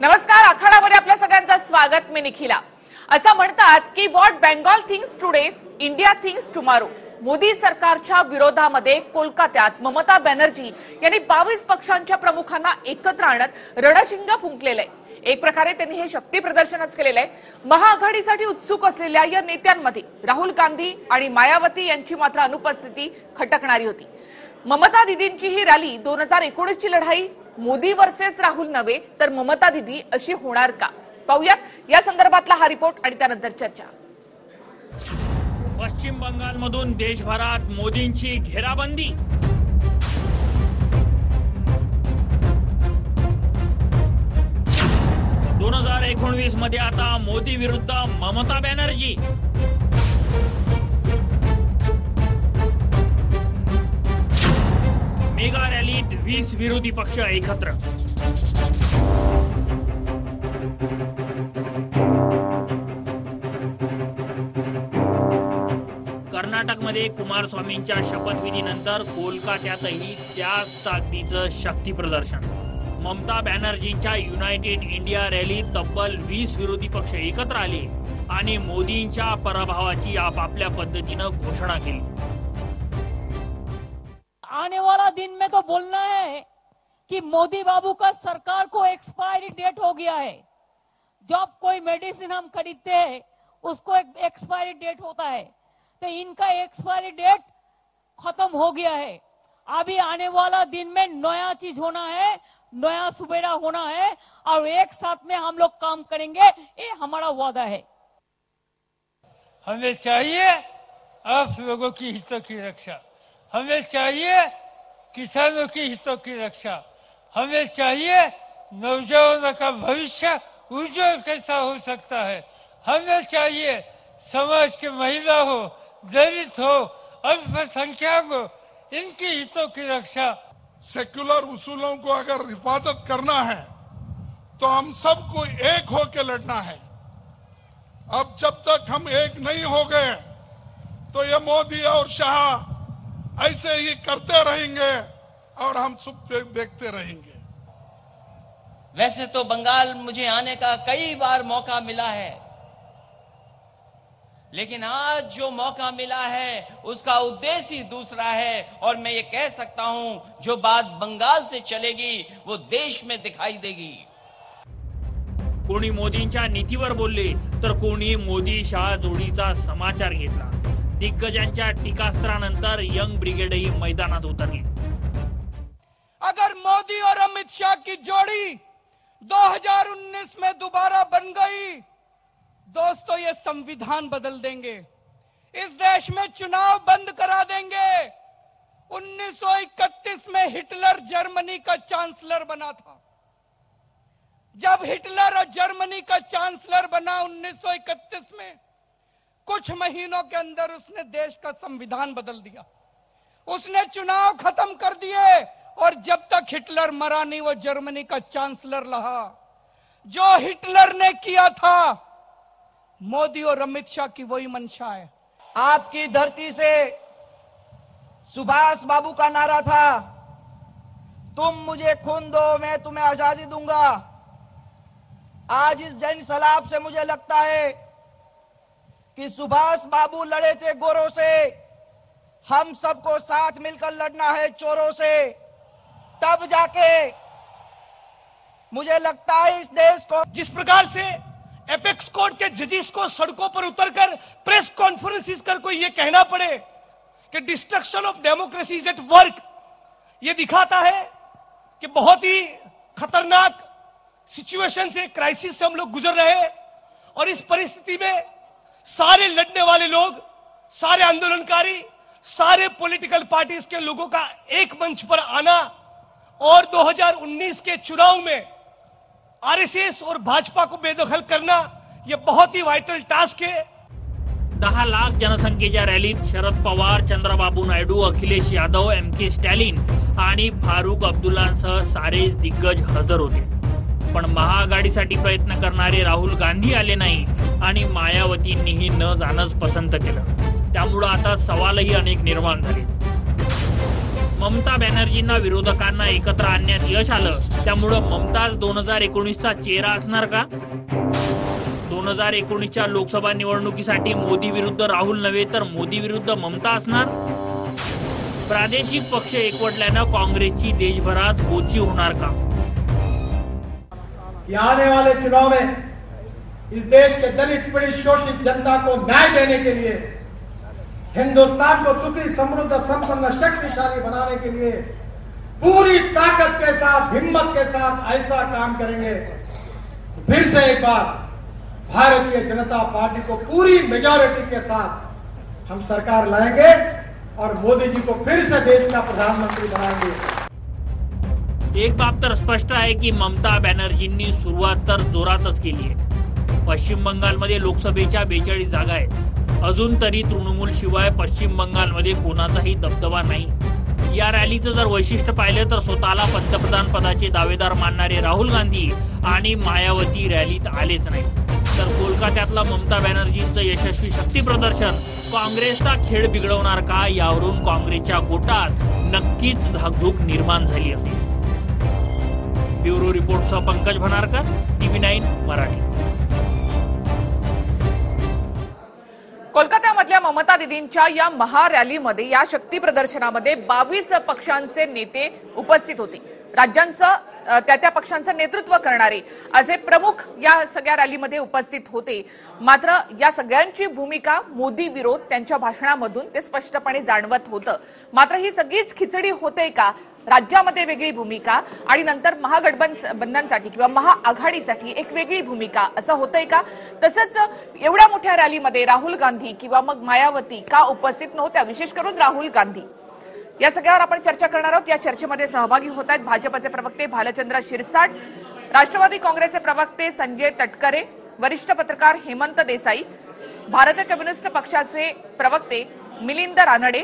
नमस्कार, आखाडामध्ये आपल्या सगळ्यांचं स्वागत. मी निखिला. असं म्हणतात की what Bengal thinks today India thinks tomorrow. Modi सरकारच्या विरोधामध्ये कोलकात्यात ममता बॅनर्जी यांनी 22 पक्षांच्या प्रमुखांना एकत्र आणत रणशिंग फुंकलेलं आहे. एक प्रकारे त्यांनी हे शक्ती प्रदर्शनच केलेलं आहे. महाआघाडीसाठी उत्सुक असलेल्या या नेत्यांमध्ये राहुल गांधी आणि मायावती यांची मात्र अनुपस्थिती खटकणारी होती. ममता दीदींची ही रॅली 2019 ची लढाई मोदी वर्सेस राहुल नव्हे तर ममता दीदी अशी होणार का? पाहूयात या संदर्भातला हा रिपोर्ट आणि त्यानंतर चर्चा. पश्चिम बंगालमधून देशभरात मोदींची घेराबंदी. ...2019 मध्ये आता मोदी विरुद्ध ममता बॅनर्जी. मेगा रॅलीत 20 विरोधी पक्ष एकत्र. कर्नाटकमध्ये कुमारस्वामींच्या शपथविधीनंतर कोलकात्यातही त्याच ताकदीचं शक्ती प्रदर्शन. ममता बॅनर्जींच्या युनायटेड इंडिया रॅलीत तब्बल 20 विरोधी पक्ष एकत्र आले आणि मोदींच्या पराभवाची आपापल्या पद्धतीनं घोषणा केली. आने वाला दिन में तो बोलना है कि मोदी बाबू का सरकार को एक्सपायरी डेट हो गया है. जब कोई मेडिसिन हम खरीदते हैं उसको एक एक्सपायरी डेट होता है, तो इनका एक्सपायरी डेट खत्म हो गया है. अभी आने वाला दिन में नया चीज होना है, नया सुबेरा होना है और एक साथ में हम लोग काम करेंगे, ये हमारा वादा है. हमें चाहिए आप लोगों की हितों की रक्षा, हमें चाहिए किसानों की हितों की रक्षा, हमें चाहिए नौजवानों का भविष्य उज्जवल कैसा हो सकता है, हमें चाहिए समाज के महिला हो, दलित हो, अल्पसंख्यक हो, इनकी हितों की रक्षा. सेक्युलर उसूलों को अगर हिफाजत करना है तो हम सबको एक होकर लड़ना है. अब जब तक हम एक नहीं हो गए तो ये मोदी और शाह ऐसे ही करते रहेंगे और हम सुख देखते रहेंगे. वैसे तो बंगाल मुझे आने का कई बार मौका मिला है, लेकिन आज जो मौका मिला है उसका उद्देश्य ही दूसरा है. और मैं ये कह सकता हूं जो बात बंगाल से चलेगी वो देश में दिखाई देगी. कोणी मोदींच्या नीतीवर बोलले तर कोणी मोदी शाह जोडीचा समाचार घेतला. दिग्गजांच्या टीकास्त्रानंतर यंग ब्रिगेडही मैदानात उतरली. अगर मोदी और अमित शाह की जोड़ी 2019 में दोबारा बन गई दोस्तों, ये संविधान बदल देंगे, इस देश में चुनाव बंद करा देंगे. 1931 में हिटलर जर्मनी का चांसलर बना था. जब हिटलर और जर्मनी का चांसलर बना 1931 में, कुछ महीनों के अंदर उसने देश का संविधान बदल दिया. उसने चुनाव खत्म कर दिए और जब तक हिटलर मरा नहीं वो जर्मनी का चांसलर रहा. जो हिटलर ने किया था मोदी और अमित शाह की वही मंशा है. आपकी धरती से सुभाष बाबू का नारा था, तुम मुझे खून दो मैं तुम्हें आजादी दूंगा. आज इस जन सलाब से मुझे लगता है कि सुभाष बाबू लड़े थे गोरों से, हम सबको साथ मिलकर लड़ना है चोरों से. तब जाके मुझे लगता है इस देश को, जिस प्रकार से एपेक्स कोर्ट के जजेस को सड़कों पर उतरकर प्रेस कॉन्फ्रेंसिस कर कोई ये कहना पड़े कि destruction of democracy is at work, ये दिखाता है कि बहुत ही खतरनाक सिचुएशन से, क्राइसिस से हम लोग गुजर रहे हैं. और इस परिस्थिति में सारे लड़ने वाले लोग, सारे आंदोलनकारी, सारे पॉलिटिकल पार्टीज के लोगों का एक मंच पर आना और 2019 के चुनाव में आरएसएस और भाजपा को बेदखल करना, यह बहुत ही वाइटल टास्क है. 10 लाख जनसंख्येच्या रॅलीत शरद पवार, चंद्रबाबू नायडू, अखिलेश यादव, एम.के. स्टॅलिन आणि फारुख अब्दुल्लांसह सारेच दिग्गज हजर होते. पण महाआघाडीसाठी प्रयत्न करणारे राहुल गांधी आले नाही आणि मायावतींनीही न जाणंच पसंत केलं. त्यामुळे आता सवालही अनेक निर्माण झाले. ममता बॅनर्जींना विरोधकांना एकत्र आणण्यात यश आलं, त्यामुळं ममताज 2019चा चेहरा असणार का? 2019च्या लोकसभा निवडणुकीसाठी मोदी विरुद्ध राहुल नव्हे तर मोदी विरुद्ध ममता असणार? प्रादेशिक पक्ष एकवटल्यानं काँग्रेसची देशभरात गोची होणार का? आने वाले चुनाव में इस देश के दलित पीड़ित शोषित जनता को न्याय देने के लिए, हिंदुस्तान को सुखी समृद्ध संपन्न शक्तिशाली बनाने के लिए पूरी ताकत के साथ हिम्मत के साथ ऐसा काम करेंगे। फिर से एक बार भारतीय जनता पार्टी को पूरी मेजॉरिटी के साथ हम सरकार लाएंगे और मोदी जी को फिर से देश का प्रधानमंत्री बनाएंगे। एक बाब तर स्पष्ट आहे की ममता बॅनर्जींनी सुरुवात तर जोरातच केली आहे। पश्चिम बंगालमध्ये लोकसभेच्या 42 जागा आहेत। अजून तरी तृणमूल शिवाय पश्चिम बंगालमध्ये कोणाचाही दबदबा नाही। या रॅलीचं जर वैशिष्ट्य पाहिलं तर स्वतःला पंतप्रधान पदाचे दावेदार मानणारे राहुल गांधी आणि मायावती रॅलीत आलेच नाही। तर कोलकात्यातलं ममता बॅनर्जींचं यशस्वी शक्ती प्रदर्शन काँग्रेसचा खेळ बिघडवणार का, यावरून काँग्रेसच्या गोटात नक्कीच धाकधूक निर्माण झाली असेल। ब्युरो रिपोर्टसह पंकज भनारकर, TV9 मराठी। कोलकात्यामधल्या ममता दीदींच्या या महारॅलीमध्ये, या शक्ती प्रदर्शनामध्ये 22 पक्षांचे नेते उपस्थित होते। राज्यांचं त्या पक्षांचं नेतृत्व करणारे असे प्रमुख या सगळ्या रॅलीमध्ये उपस्थित होते। मात्र या सगळ्यांची भूमिका मोदी विरोध त्यांच्या भाषणामधून ते स्पष्टपणे जाणवत होतं। मात्र ही सगळीच खिचडी होते का? राज्यामध्ये वेगळी भूमिका आणि नंतर महागठबंधनसाठी किंवा महाआघाडीसाठी एक वेगळी भूमिका, असं होतंय का? तसंच एवढ्या मोठ्या रॅलीमध्ये राहुल गांधी किंवा मग मायावती का उपस्थित नव्हत्या? विशेष करून राहुल गांधी, या सगळ्यावर आपण चर्चा करणार आहोत। या चर्चेमध्ये सहभागी होत आहेत भाजपचे प्रवक्ते भालचंद्र शिरसाट, राष्ट्रवादी काँग्रेसचे प्रवक्ते संजय तटकरे, वरिष्ठ पत्रकार हेमंत देसाई, भारतीय कम्युनिस्ट पक्षाचे प्रवक्ते मिलिंद रानडे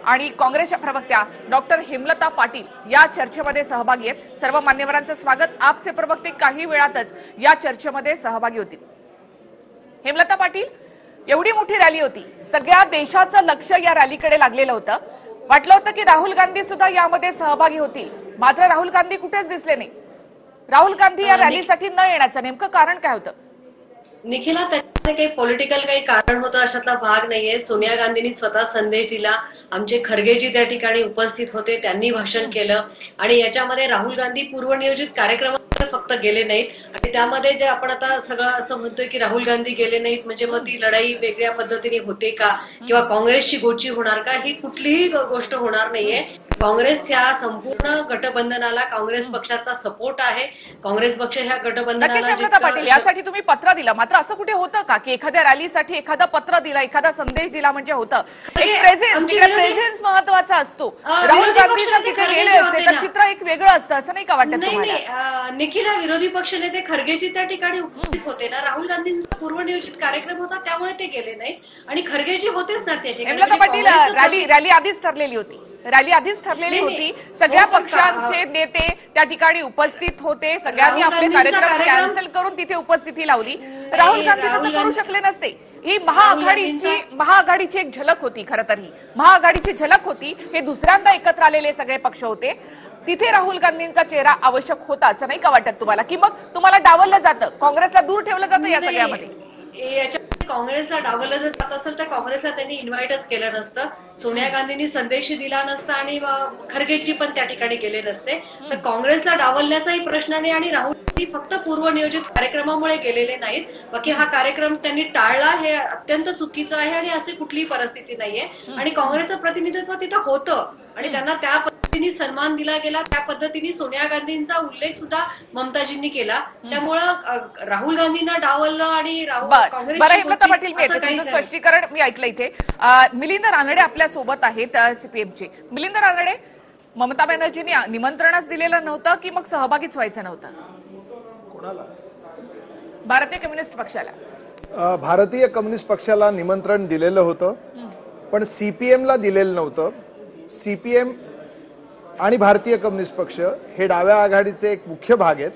आणि काँग्रेसच्या प्रवक्त्या डॉक्टर हेमलता पाटील या चर्चेमध्ये सहभागी आहेत। सर्व मान्यवरांचं स्वागत। आपचे प्रवक्ते काही वेळातच या चर्चेमध्ये सहभागी होतील। हेमलता पाटील, एवढी मोठी रॅली होती, सगळ्या देशाचं लक्ष या रॅलीकडे लागलेलं होतं। वाटलं होतं की राहुल गांधी सुद्धा यामध्ये सहभागी होतील, मात्र राहुल गांधी कुठेच दिसले नाही। राहुल गांधी या रॅलीसाठी न येण्याचं नेमकं कारण काय होतं? निखिला, त्याच्यामध्ये काही पॉलिटिकल काही कारण होतं अशातला भाग नाहीये। सोनिया गांधींनी स्वतः संदेश दिला, आमचे खरगेजी त्या ठिकाणी उपस्थित होते, त्यांनी भाषण केलं आणि याच्यामध्ये राहुल गांधी पूर्वनियोजित कार्यक्रमात फक्त गेले नाहीत आणि त्यामध्ये जे आपण आता सगळं असं म्हणतोय की राहुल गांधी गेले नाहीत म्हणजे मग ती लढाई वेगळ्या पद्धतीने होते का किंवा काँग्रेसची गोची होणार का, ही कुठलीही गोष्ट होणार नाहीये। काँग्रेस ह्या संपूर्ण गठबंधनाला काँग्रेस पक्षाचा सपोर्ट आहे। काँग्रेस पक्ष ह्या गठबंधनाला पाटील, यासाठी तुम्ही पत्र दिलं, मात्र असं कुठे होतं का की एखाद्या रॅलीसाठी एखादा पत्र दिला, एखादा संदेश दिला म्हणजे होतं? एक प्रेझेन्स महत्वाचा असतो। राहुल गांधी जर तिथे गेले असते तर चित्र एक वेगळं असतं, असं नाही का वाटत तुम्हाला? निखिला, विरोधी पक्षनेते खरगेजी त्या ठिकाणी उपस्थित होते ना, राहुल गांधींचा पूर्वनियोजित कार्यक्रम होता त्यामुळे ते गेले नाहीत आणि खरगेजी होतेच ना त्या ठिकाणी। हेमलता पाटील, रॅली आधीच ठरलेली होती, रॅली आधीच ठरलेली होती, सगळ्या पक्षांचे नेते त्या ठिकाणी उपस्थित होते, सगळ्यांनी आपले कार्यक्रम कॅन्सल करून तिथे उपस्थिती लावली। राहुल गांधी तसं करू शकले नसते। ही महाआघाडीची एक झलक होती, खरं तर ही महाआघाडीची झलक होती। हे दुसऱ्यांदा एकत्र आलेले सगळे पक्ष होते, तिथे राहुल गांधींचा चेहरा आवश्यक होता, असं नाही का वाटत तुम्हाला? की मग तुम्हाला डावललं जातं, काँग्रेसला दूर ठेवलं जातं या सगळ्यामध्ये? काँग्रेसला डावललं जर जात असेल तर काँग्रेसला त्यांनी इन्व्हाइटच केलं नसतं, सोनिया गांधींनी संदेश दिला नसता आणि खरगेजी पण त्या ठिकाणी गेले नसते। तर काँग्रेसला डावलण्याचाही प्रश्न नाही आणि राहुल गांधी फक्त पूर्वनियोजित कार्यक्रमामुळे गेलेले नाहीत, बाकी हा कार्यक्रम त्यांनी टाळला हे अत्यंत चुकीचं आहे आणि अशी कुठलीही परिस्थिती नाहीये आणि काँग्रेसचं प्रतिनिधित्व तिथं होतं आणि त्यांना त्या पद्धतीने सन्मान दिला गेला, त्या पद्धतीने सोनिया गांधींचा उल्लेख सुद्धा ममताजींनी केला। त्यामुळं राहुल गांधींना डावललं आणि काँग्रेस स्पष्टीकरण मी ऐकलं इथे। मिलिंद रानडे आपल्या सोबत आहेत सीपीएमचे। मिलिंद रानडे, ममता बॅनर्जींनी निमंत्रणच दिलेलं नव्हतं की मग सहभागीच व्हायचं नव्हतं? कोणाला? भारतीय कम्युनिस्ट पक्षाला। भारतीय कम्युनिस्ट पक्षाला निमंत्रण दिलेलं होतं, पण सीपीएमला दिलेलं नव्हतं। सीपीएम आणि भारतीय कम्युनिस्ट पक्ष हे डाव्या आघाडीचे एक मुख्य भाग आहेत,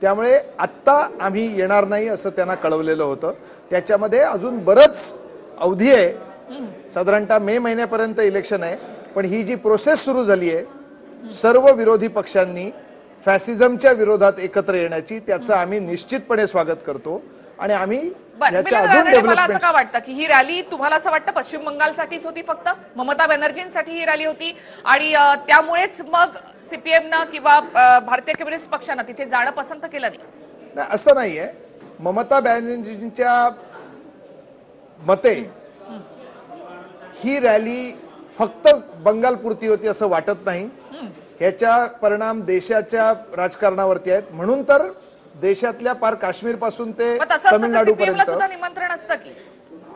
त्यामुळे आत्ता आम्ही येणार नाही असं त्यांना कळवलेलं होतं। त्याच्यामध्ये अजून बरंच अवधी आहे, साधारणतः मे महिन्यापर्यंत इलेक्शन आहे, पण ही जी प्रोसेस सुरू झाली आहे सर्व विरोधी पक्षांनी फॅसिझमच्या विरोधात एकत्र येण्याची त्याचं आम्ही निश्चितपणे स्वागत करतो आणि आम्ही याच्या अजून मला असं का डेव्हलपमेंट वाटतं की ही रॅली तुम्हाला असं वाटतं पश्चिम बंगालसाठीच होती, फक्त ममता बॅनर्जींसाठी ही रॅली होती आणि त्यामुळेच मग सीपीएमनं किंवा भारतीय कम्युनिस्ट पक्षानं तिथे जाणं पसंत केलं नाही? असं नाहीये. ममता बॅनर्जींच्या मते ही रॅली फक्त बंगालपुरती होती असं वाटत नाही. ह्याचा परिणाम देशाच्या राजकारणावरती आहेत. म्हणून तर देशातल्या पार काश्मीर पासून ते तमिळनाडू पर्यंत निमंत्रण असतं की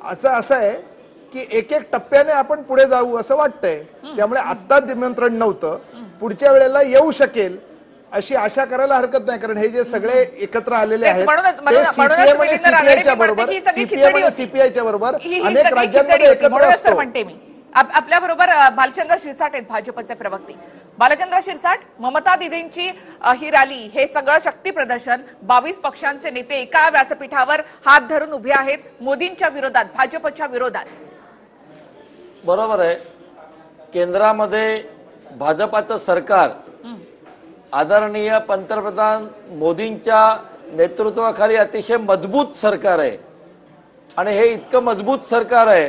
असं आहे की एक एक टप्प्याने आपण पुढे जाऊ असं वाटतंय. त्यामुळे आत्ता निमंत्रण नव्हतं, पुढच्या वेळेला येऊ शकेल अशी आशा करायला हरकत नाही. कारण हे जे सगळे एकत्र आलेले आहेत ते सीपीएम आणि सीपीआयच्या बरोबर सीपीआयच्या बरोबर अनेक राज्यांमध्ये एकत्र असतो. म्हणते मी आपल्या बरोबर भालचंद्र शिरसाट आहेत, भाजपचे प्रवक्ते. बालचंद्र शिरसाट, ममता दीदींची ही रॅली, हे सगळं शक्ती प्रदर्शन, 22 पक्षांचे नेते एका व्यासपीठावर हात धरून उभे आहेत मोदींच्या विरोधात, भाजपच्या विरोधात. बरोबर आहे. केंद्रामध्ये भाजपाचं सरकार आदरणीय पंतप्रधान मोदींच्या नेतृत्वाखाली अतिशय मजबूत सरकार आहे आणि हे इतकं मजबूत सरकार आहे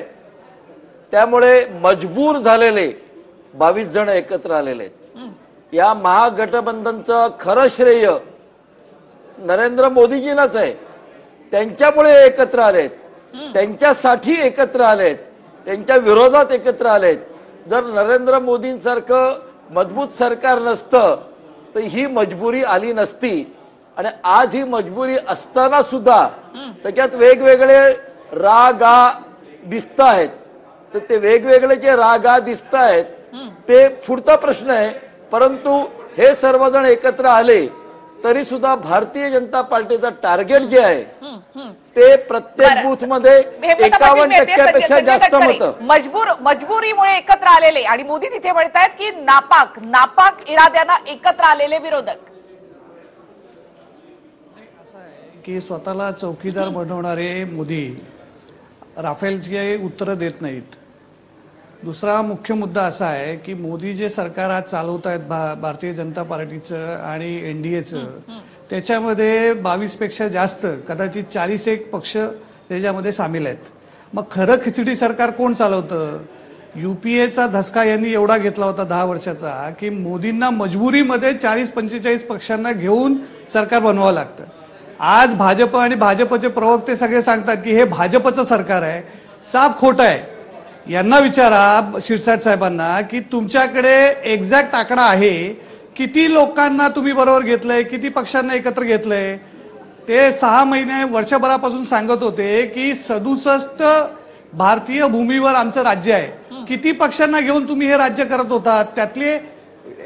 त्यामुळे मजबूर झालेले 22 जण एकत्र आलेले आहेत. या महागठबंधनचं खरं श्रेय नरेंद्र मोदीजींनाच आहे. त्यांच्यामुळे एकत्र आलेत, त्यांच्यासाठी एकत्र आलेत, त्यांच्या विरोधात एकत्र आलेत. जर नरेंद्र मोदींसारखं मजबूत सरकार नसतं तर ही मजबुरी आली नसती. आणि आज ही मजबुरी असताना सुद्धा त्याच्यात वेगवेगळे रागा दिसत आहेत. तर ते वेगवेगळे जे रागा दिसत आहेत ते पुढचा प्रश्न आहे. परंतु हे सर्वजण एकत्र आले तरी सुद्धा भारतीय जनता पार्टीचं टार्गेट जे आहे ते प्रत्येक बूथ मध्ये 51% जास्त मतं. मजबुरीमुळे एकत्र आलेले आणि मोदी तिथे म्हणतायत की नापाक इराद्यानं एकत्र आलेले विरोधक. की स्वतःला चौकीदार बनवणारे मोदी राफेलची उत्तरं देत नाहीत. दुसरा मुख्य मुद्दा असा आहे की मोदी जे सरकार आज चालवत आहेत भारतीय जनता पार्टीचं आणि एनडीएचं, त्याच्यामध्ये 22 पेक्षा जास्त, कदाचित 41 पक्ष त्याच्यामध्ये सामील आहेत. मग खरं खिचडी सरकार कोण चालवतं? युपीएचा धसका यांनी एवढा घेतला होता 10 वर्षाचा की मोदींना मजबुरीमध्ये 40-45 पक्षांना घेऊन सरकार बनवावं लागतं. आज भाजप आणि भाजपचे प्रवक्ते सगळे सांगतात की हे भाजपचं सरकार आहे. साफ खोटं आहे. यांना विचारा शिरसाट साहेबांना की तुमच्याकडे एक्झॅक्ट आकडा आहे, किती लोकांना तुम्ही बरोबर घेतलंय, किती पक्षांना एकत्र घेतलंय. ते 6 महिने वर्षभरापासून सांगत होते की 67 भारतीय भूमीवर आमचं राज्य आहे. किती पक्षांना घेऊन तुम्ही हे राज्य करत होतात? त्यातले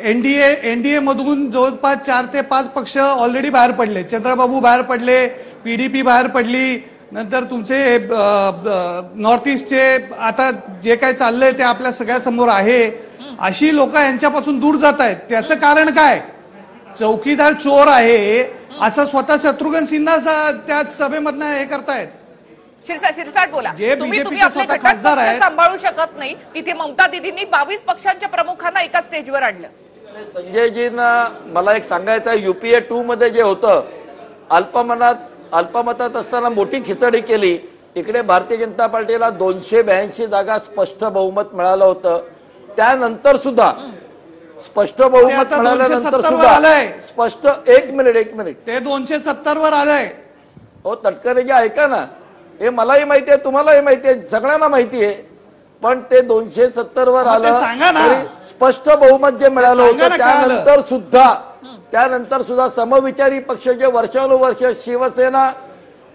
एनडीए मधून जवळपास 4 ते 5 पक्ष ऑलरेडी बाहेर पडले. चंद्रबाबू बाहेर पडले, पीडीपी बाहेर पडली, नंतर तुमचे नॉर्थ ईस्टचे आता जे काय चाललंय ते आपल्या सगळ्या समोर आहे. अशी लोक यांच्यापासून दूर जात आहेत. त्याचं कारण काय? चौकीदार चोर आहे असं स्वतः शत्रुघ्न सिन्हा त्या सभेमधनं हे करतायत. शिरसाट बोला. तुम्ही आपले घटक सांभाळू शकत नाही. तिथे ममता दीदींनी 22 पक्षांच्या प्रमुखांना एका स्टेजवर आणलं. संजयजींना मला एक सांगायचं आहे, युपीए 2 मध्ये जे होतं अल्पमतात असताना मोठी खिचडी केली. इकडे भारतीय जनता पार्टीला 282 जागा स्पष्ट बहुमत मिळालं होतं. त्यानंतर सुद्धा स्पष्ट बहुमत मिळाल्यानंतर सुद्धा स्पष्ट एक मिनिट ते 270 वर आलंय. हो तटकरेजी ऐका ना, हे मलाही माहिती आहे, तुम्हालाही माहिती आहे, सगळ्यांना माहिती आहे. पण ते 270 वर आलं तरी स्पष्ट बहुमत जे मिळालं होतं त्यानंतर सुद्धा समविचारी पक्ष जे वर्षानुवर्ष शिवसेना,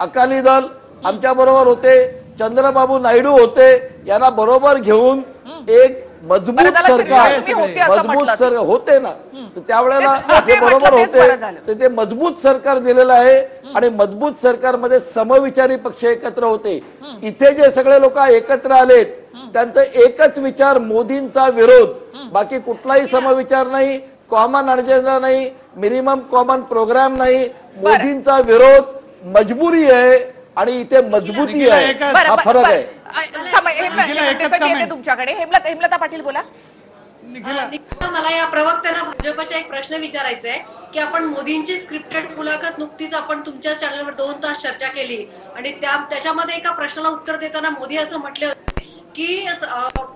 अकाली दल आमच्या बरोबर होते, चंद्रबाबू नायडू होते, यांना बरोबर घेऊन एक मजबूत सरकार होते ना, त्यावेळेला ते बरोबर होते. ते मजबूत सरकार दिलेलं आहे आणि मजबूत सरकारमध्ये समविचारी पक्ष एकत्र होते. इथे जे सगळे लोक एकत्र आलेत त्यांचा एकच विचार मोदींचा विरोध, बाकी कुठलाही समविचार नाही, कॉमन अजेंडा नाही, मिनिमम कॉमन प्रोग्राम नाही. मोदींचा विरोध मजबुरी आहे आणि इथे मजबूती आहे, हा फरक आहे. तुमच्याकडे हेमलता पाटील बोला. निखिला, मला या प्रवक्त्यांना भाजपचा एक प्रश्न विचारायचा आहे की आपण मोदींची स्क्रिप्टेड मुलाखत नुकतीच आपण तुमच्या चॅनलवर 2 तास चर्चा केली आणि त्याच्यामध्ये एका प्रश्नाला उत्तर देताना मोदी असं म्हटले होते की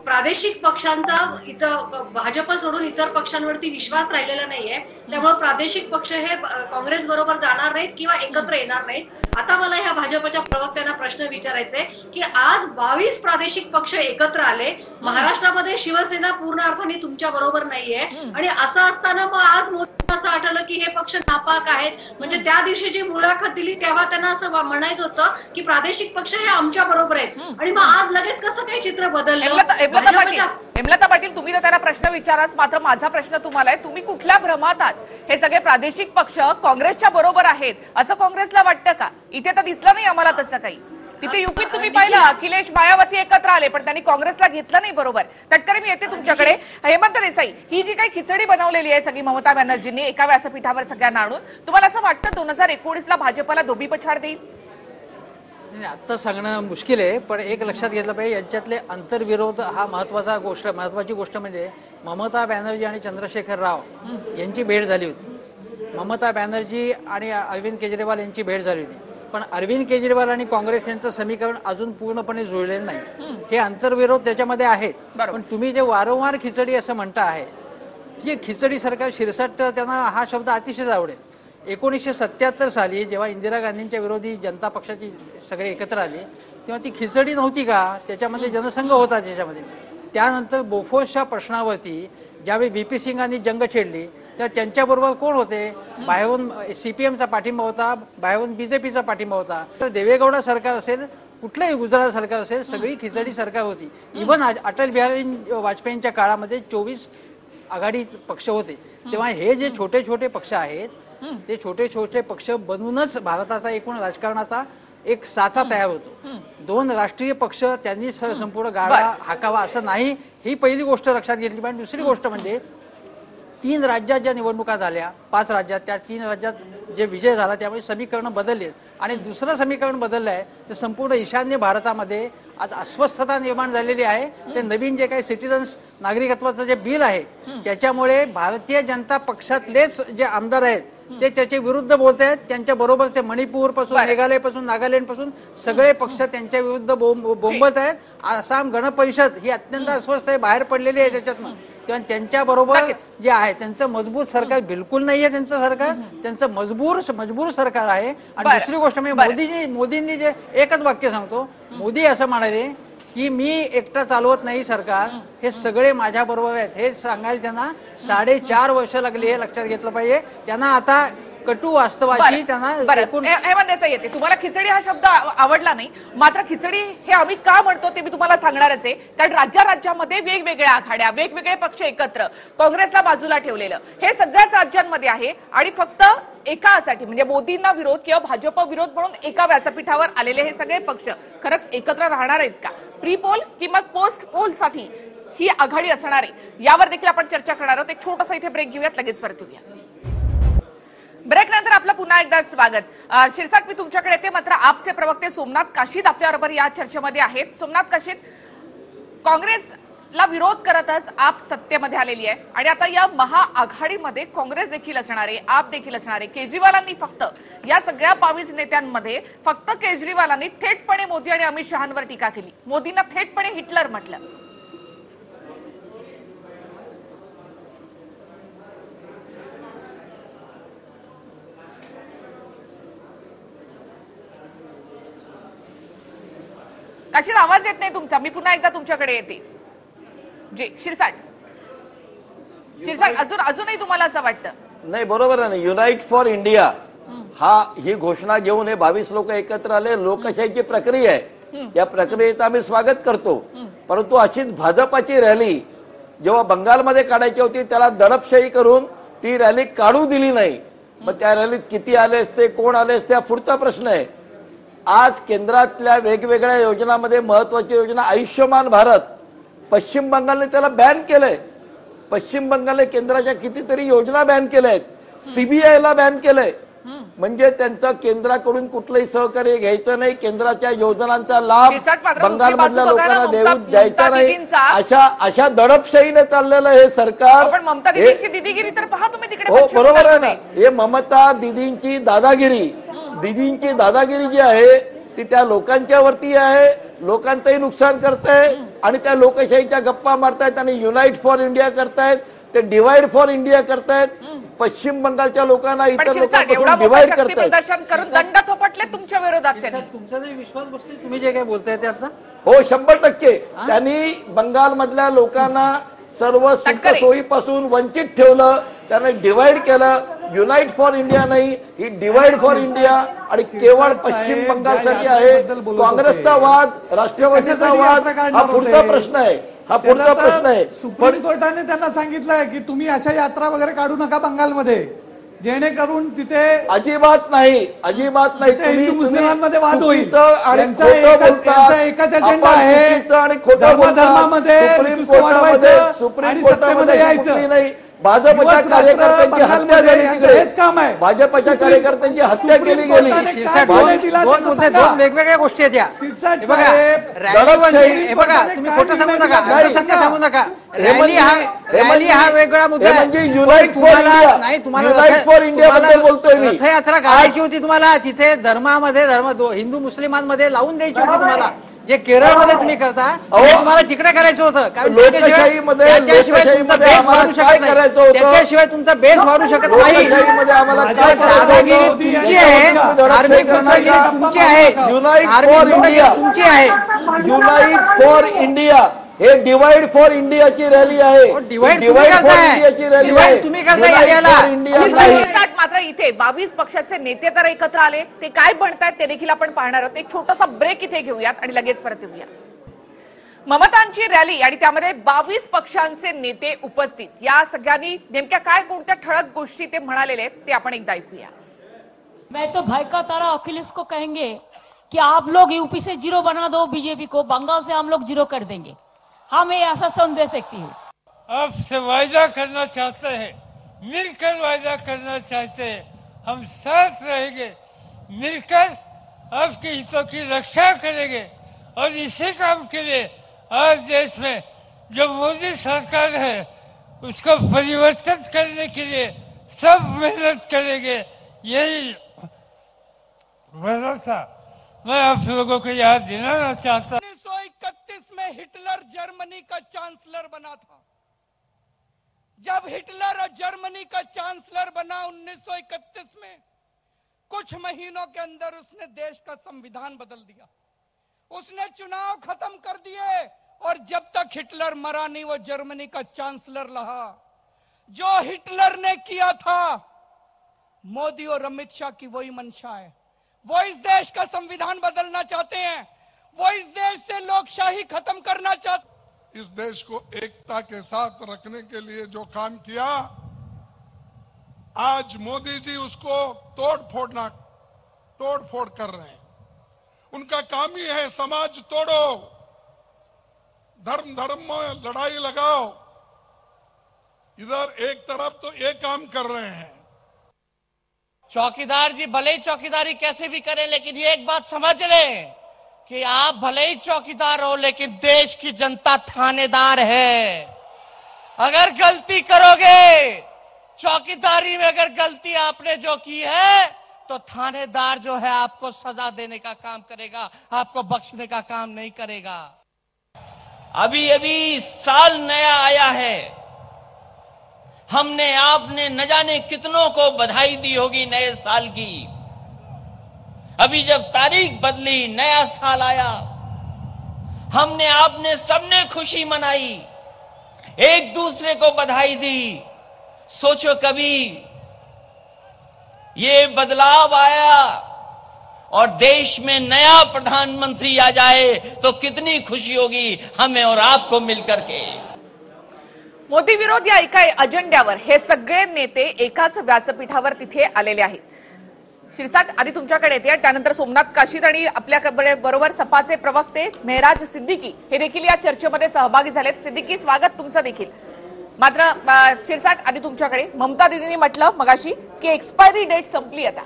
प्रादेशिक पक्षांचा इथं भाजप सोडून इतर पक्षांवरती विश्वास राहिलेला नाहीये, त्यामुळे प्रादेशिक पक्ष हे काँग्रेस बरोबर जाणार नाहीत किंवा एकत्र येणार नाहीत। आता मला ह्या भाजपच्या प्रवक्त्यांना प्रश्न विचारायचे की आज 22 प्रादेशिक पक्ष एकत्र आले, महाराष्ट्रामध्ये शिवसेना पूर्ण अर्थाने तुमच्या बरोबर नाहीये आणि असं असताना मग आज मोदी असं आठवलं की हे पक्ष नापाक आहेत, म्हणजे त्या दिवशी जी मुलाखत दिली तेव्हा त्यांना असं म्हणायचं होतं की प्रादेशिक पक्ष हे आमच्या बरोबर आहेत आणि मग आज लगेच कसं काही चित्र बदललं? हेमलता पाटील, तुम्ही तर त्याला प्रश्न विचाराच, मात्र माझा प्रश्न तुम्हाला आहे, तुम्ही कुठल्या भ्रमात आहात? हे सगळे प्रादेशिक पक्ष काँग्रेसच्या बरोबर आहेत असं काँग्रेसला वाटतं का? इथे तर दिसलं नाही आम्हाला तसं काही। तिथे युपीत तुम्ही पाहिलं अखिलेश मायावती एकत्र आले पण त्यांनी काँग्रेसला घेतलं नाही बरोबर। तटकरे, मी येते तुमच्याकडे। हेमंत देसाई, ही जी काही खिचडी बनवलेली आहे सगळी ममता बॅनर्जींनी एका व्यासपीठावर सगळ्यांना आणून, तुम्हाला असं वाटतं 2019 ला भाजपला धोबी पछाड देईल? आता सांगणं मुश्किल आहे, पण एक लक्षात घेतलं पाहिजे, यांच्यातले आंतरविरोध हा महत्वाची गोष्ट म्हणजे ममता बॅनर्जी आणि चंद्रशेखर राव यांची भेट झाली होती। ममता बॅनर्जी आणि अरविंद केजरीवाल यांची भेट झाली होती, पण अरविंद केजरीवाल आणि काँग्रेस यांचं समीकरण अजून पूर्णपणे जुळलेलं नाही। हे आंतरविरोध त्याच्यामध्ये आहेत, पण तुम्ही जे वारंवार खिचडी असं म्हणता आहे, ती खिचडी सरकार शिरसाट, त्यांना हा शब्द अतिशय आवडेल। 1977 साली जेव्हा इंदिरा गांधींच्या विरोधी जनता पक्षाची सगळे एकत्र आले तेव्हा ती खिचडी नव्हती का? त्याच्यामध्ये जनसंघ होता त्याच्यामध्ये। त्यानंतर बोफोर्सच्या प्रश्नावरती ज्यावेळी बीपी सिंगांनी जंग छेडली तेव्हा त्यांच्याबरोबर कोण होते? बाहेरून सीपीएमचा पाठिंबा होता, बाहेरून बीजेपीचा पाठिंबा होता। तर देवेगौडा सरकार असेल, कुठलंही गुजरात सरकार असेल, सगळी खिचडी सरकार होती। इव्हन अटल बिहारी वाजपेयींच्या काळामध्ये 24 आघाडी पक्ष होते। तेव्हा हे जे छोटे छोटे पक्ष आहेत ते छोटे छोटे पक्ष बनूनच भारताचा एकूण राजकारणाचा एक साचा तयार होतो। 2 राष्ट्रीय पक्ष त्यांनी संपूर्ण गाडा हाकावा असं नाही, ही पहिली गोष्ट लक्षात घेतली पाहिजे। दुसरी गोष्ट म्हणजे 3 राज्यात ज्या निवडणुका झाल्या, 5 राज्यात, त्या 3 राज्यात जे विजय झाला त्यामुळे समीकरण बदलले आणि दुसरं समीकरण बदललं आहे ते संपूर्ण ईशान्य भारतामध्ये आज अस्वस्थता निर्माण झालेली आहे। ते नवीन जे काही सिटीजन्स नागरिकत्वाचं जे बिल आहे त्याच्यामुळे भारतीय जनता पक्षातलेच जे आमदार आहेत ते त्याच्या विरुद्ध बोलत आहेत। त्यांच्या बरोबरचे मणिपूर पासून, मेघालय पासून, नागालँड पासून सगळे पक्ष त्यांच्या विरुद्ध बोंबत आहेत। आसाम गण परिषद ही अत्यंत अस्वस्थ आहे, बाहेर पडलेली आहे त्याच्यातनं। तेव्हा त्यांच्या बरोबर जे आहे त्यांचं मजबूत सरकार बिलकुल नाहीये, त्यांचं सरकार त्यांचं मजबूर सरकार आहे। आणि दुसरी गोष्ट म्हणजे मोदींनी जे एकच वाक्य सांगतो, मोदी असं म्हणाले की मी एकटा चालवत नाही सरकार, हे सगळे माझ्या बरोबर आहेत, हे सांगायला त्यांना 4.5 वर्ष लागली, हे लक्षात घेतलं पाहिजे। त्यांना आता कटू वास्तवाची त्यांना हेमंत देसाई येते। तुम्हाला खिचडी हा शब्द आवडला नाही, मात्र खिचडी हे आम्ही का म्हणतो ते मी तुम्हाला सांगणारच आहे। कारण राज्यामध्ये वेगवेगळ्या आघाड्या, वेगवेगळे पक्ष एकत्र, काँग्रेसला बाजूला ठेवलेलं हे सगळ्याच राज्यांमध्ये आहे आणि फक्त एकासाठी म्हणजे मोदींना विरोध किंवा भाजप विरोध म्हणून एका व्यासपीठावर आलेले हे सगळे पक्ष खरंच एकत्र राहणार आहेत का? प्री पोल किंवा पोस्ट पोल साठी ही आघाडी असणार आहे, यावर देखील आपण चर्चा करणार आहोत। एक छोटासा इथे ब्रेक घेऊयात, लगेच परत येऊया। ब्रेक नंतर आपलं पुन्हा एकदा स्वागत। शिरसाट, मी तुमच्याकडे येते, मात्र आपचे प्रवक्ते सोमनाथ काशीद आपल्याबरोबर या चर्चेमध्ये आहेत। सोमनाथ काशीद, काँग्रेसला विरोध करतच आप सत्तेमध्ये आलेली आहे आणि आता या महाआघाडीमध्ये काँग्रेस देखील असणार आहे, आप देखील असणार आहे। केजरीवालांनी फक्त या सगळ्या 22 नेत्यांमध्ये फक्त केजरीवालांनी थेटपणे मोदी आणि अमित शहांवर टीका केली, मोदींना थेटपणे हिटलर म्हटलं। काशीद, आवाज येत नाही तुमचा, मी पुन्हा एकदा तुमच्याकडे येते। जी शिरसाट, अजूनही तुम्हाला असं वाटतं? नाही, बरोबर आहे ना। युनाइट फॉर इंडिया ही घोषणा घेऊन हे 22 लोक एकत्र आले, लोकशाहीची प्रक्रिया आहे, या प्रक्रियेचं आम्ही स्वागत करतो। परंतु अशीच भाजपाची रॅली जेव्हा बंगालमध्ये काढायची होती त्याला दडपशाही करून ती रॅली काढू दिली नाही। मग त्या रॅलीत किती आले असते, कोण आले असते, हा पुढचा प्रश्न आहे। आज केंद्रातल्या वेगवेगळ्या योजनांमध्ये महत्वाची योजना आयुष्यमान भारत, पश्चिम बंगालने त्याला बॅन केलंय। पश्चिम बंगालने केंद्राच्या कितीतरी योजना बॅन केल्या आहेत, सीबीआयला बॅन केलंय, म्हणजे त्यांचं केंद्राकडून कुठलंही सहकार्य घ्यायचं नाही, केंद्राच्या योजनांचा लाभ बंगालमधल्या लोकांना द्यायचा नाही, अशा दडपशाहीने चाललेलं हे सरकार. पण ममता दीदींची दिदीगिरी तर पहा तुम्ही तिकडे. हो बरोबर आहे ना, हे ममता दीदींची दादागिरी जी आहे ती त्या लोकांच्या वरती आहे, लोकांचंही नुकसान करताय आणि त्या लोकशाहीच्या गप्पा मारतायत आणि युनाइट फॉर इंडिया करतायत, ते डिवाइड फॉर इंडिया करतायत. पश्चिम बंगालच्या लोकांना इतर लोकांपासून डिवाइड करतायत. प्रदर्शन करून दंड थोपटले तुमच्या विरोधात. तुमचा जे विश्वास बसले तुम्ही जे काय बोलताय ते आता हो 100% त्यांनी बंगालमधल्या लोकांना सर्व सुख सोयीपासून वंचित ठेवलं, त्यांना डिवाइड केलं. युनाइट फॉर इंडिया नाही, ही डिवाइड फॉर इंडिया आणि केवळ पश्चिम बंगालसाठी आहे. काँग्रेसचा वाद, राष्ट्रवादीचा वाद हा पुढचा प्रश्न आहे, हा पुढचा प्रश्न आहे. सुप्रीम कोर्टाने त्यांना सांगितलंय की तुम्ही अशा यात्रा वगैरे काढू नका बंगालमध्ये, जेणेकरून तिथे अजिबात नाही हिंदू मुस्लिमांमध्ये वाद होईल. त्यांचा एकच एजेंडा आहे, धर्मामध्ये सुप्रीम कोर्टामध्ये यायचं नाही. भाजपच्या कार्यकर्त्यांची हत्या झाली तिकडे, हेच काम आहे. भाजपच्या कार्यकर्त्यांची हत्या केली गेली. दोन वेगवेगळ्या गोष्टी आहेत या. तुम्ही खोटं सांगू नका, सत्य सांगू नका. रॅली हा वेगळा मुद्दा म्हणजे युनाइट फॉर इंडिया. नाही, तुम्हाला युनाइट फॉर इंडिया बद्दल बोलतोय मी. रथयात्रा काढायची होती तुम्हाला, तिथे धर्मामध्ये हिंदू मुस्लिमांमध्ये लावून द्यायची होती तुम्हाला. जे केरळमध्ये तुम्ही करता तुम्हाला तिकडे करायचं होतं, कारण त्याच्याशिवाय तुमचा बेस वाढू शकत नाही. दादागिरी तुमची आहे, धार्मिक तुमची आहे, तुमची आहे. युनाइट फॉर इंडिया हे डिवाइड फॉर इंडियाची रॅली आहे. डिवाइड फॉर इंडियाची रॅली आहे. तुम्ही मात्र इथे 22 पक्षाचे नेते तर एकत्र आले, ते काय बनतायत ते देखील आपण पाहणार आहोत. एक छोटासा ब्रेक इथे घेऊयात आणि लगेच परत येऊया. ममतांची रॅली आणि त्यामध्ये 22 पक्षांचे नेते उपस्थित, या सगळ्यांनी नेमक्या काय कोणत्या ठळक गोष्टी ते म्हणालेले आहेत ते आपण एकदा ऐकूया. मैं तो भाई का तारा अखिलेश को कहेंगे कि आप लोग यूपी से 0 बना दो बीजेपी को, बंगाल से हम लोग 0 कर देंगे. हम ये ऐसा संदेश सकती है. आपसे वायदा करना चाहते हैं, मिलकर वायदा करना चाहते हैं, हम साथ रहेंगे, मिलकर आपके हितों की रक्षा करेंगे. और इसी काम के लिए आज देश में जो मोदी सरकार है उसको परिवर्तित करने के लिए सब मेहनत करेंगे. यही भरोसा मैं आप लोगों को याद दिलाना चाहता हूँ. 1931 में हिटलर जर्मनी का चांसलर बना था. जब हिटलर और जर्मनी का चांसलर बना 1931 में, कुछ महीनों के अंदर उसने देश का संविधान बदल दिया. उसने चुनाव खत्म कर दिए और जब तक हिटलर मरा नहीं वो जर्मनी का चांसलर रहा. जो हिटलर ने किया था मोदी और अमित शाह की वही मंशा है. वो इस देश का संविधान बदलना चाहते हैं, वो इस देश से लोकशाही खत्म करना चाहते. इस देश को एकता के साथ रखने के लिए जो काम किया, आज मोदी जी उसको तोड़ कर रहे हैं. उनका काम ही है समाज तोड़ो, धर्म में लड़ाई लगाओ. इधर एक तरफ तो ये काम कर रहे हैं. चौकीदार जी भले ही चौकीदारी कैसे भी करें, लेकिन ये एक बात समझ लें कि आप भले ही चौकीदार हो लेकिन देश की जनता थानेदार है. अगर गलती करोगे, चौकीदारी में अगर गलती आपने जो की है तो थानेदार जो है आपको सजा देने का काम करेगा, आपको बख्शने का काम नहीं करेगा. अभी साल नया आया है, हमने आपने न जाने कितनों को बधाई दी होगी नए साल की. अभी जब तारीख बदली, नया साल आया, हमने आपने सबने खुशी मनाई, एक दूसरे को बधाई दी. सोचो कभी ये बदलाव आया और देश में नया प्रधानमंत्री आ जाए तो कितनी खुशी होगी हमें और आपको मिलकर के. मोदी विरोध या एका अजेंड्यावर हे सगळे नेते एकाच व्यासपीठावर तिथे आलेले आहेत. शिरसाट, आधी तुमच्याकडे येते, त्यानंतर सोमनाथ काशीद आणि आपल्या बरोबर सपाचे प्रवक्ते मेहराज सिद्दीकी हे देखील या चर्चेमध्ये सहभागी झालेत. सिद्दीकी, स्वागत तुमचं देखील. मात्र शिरसाट, आधी तुमच्याकडे. ममता दीदींनी म्हटलं मगाशी की एक्सपायरी डेट संपली आता,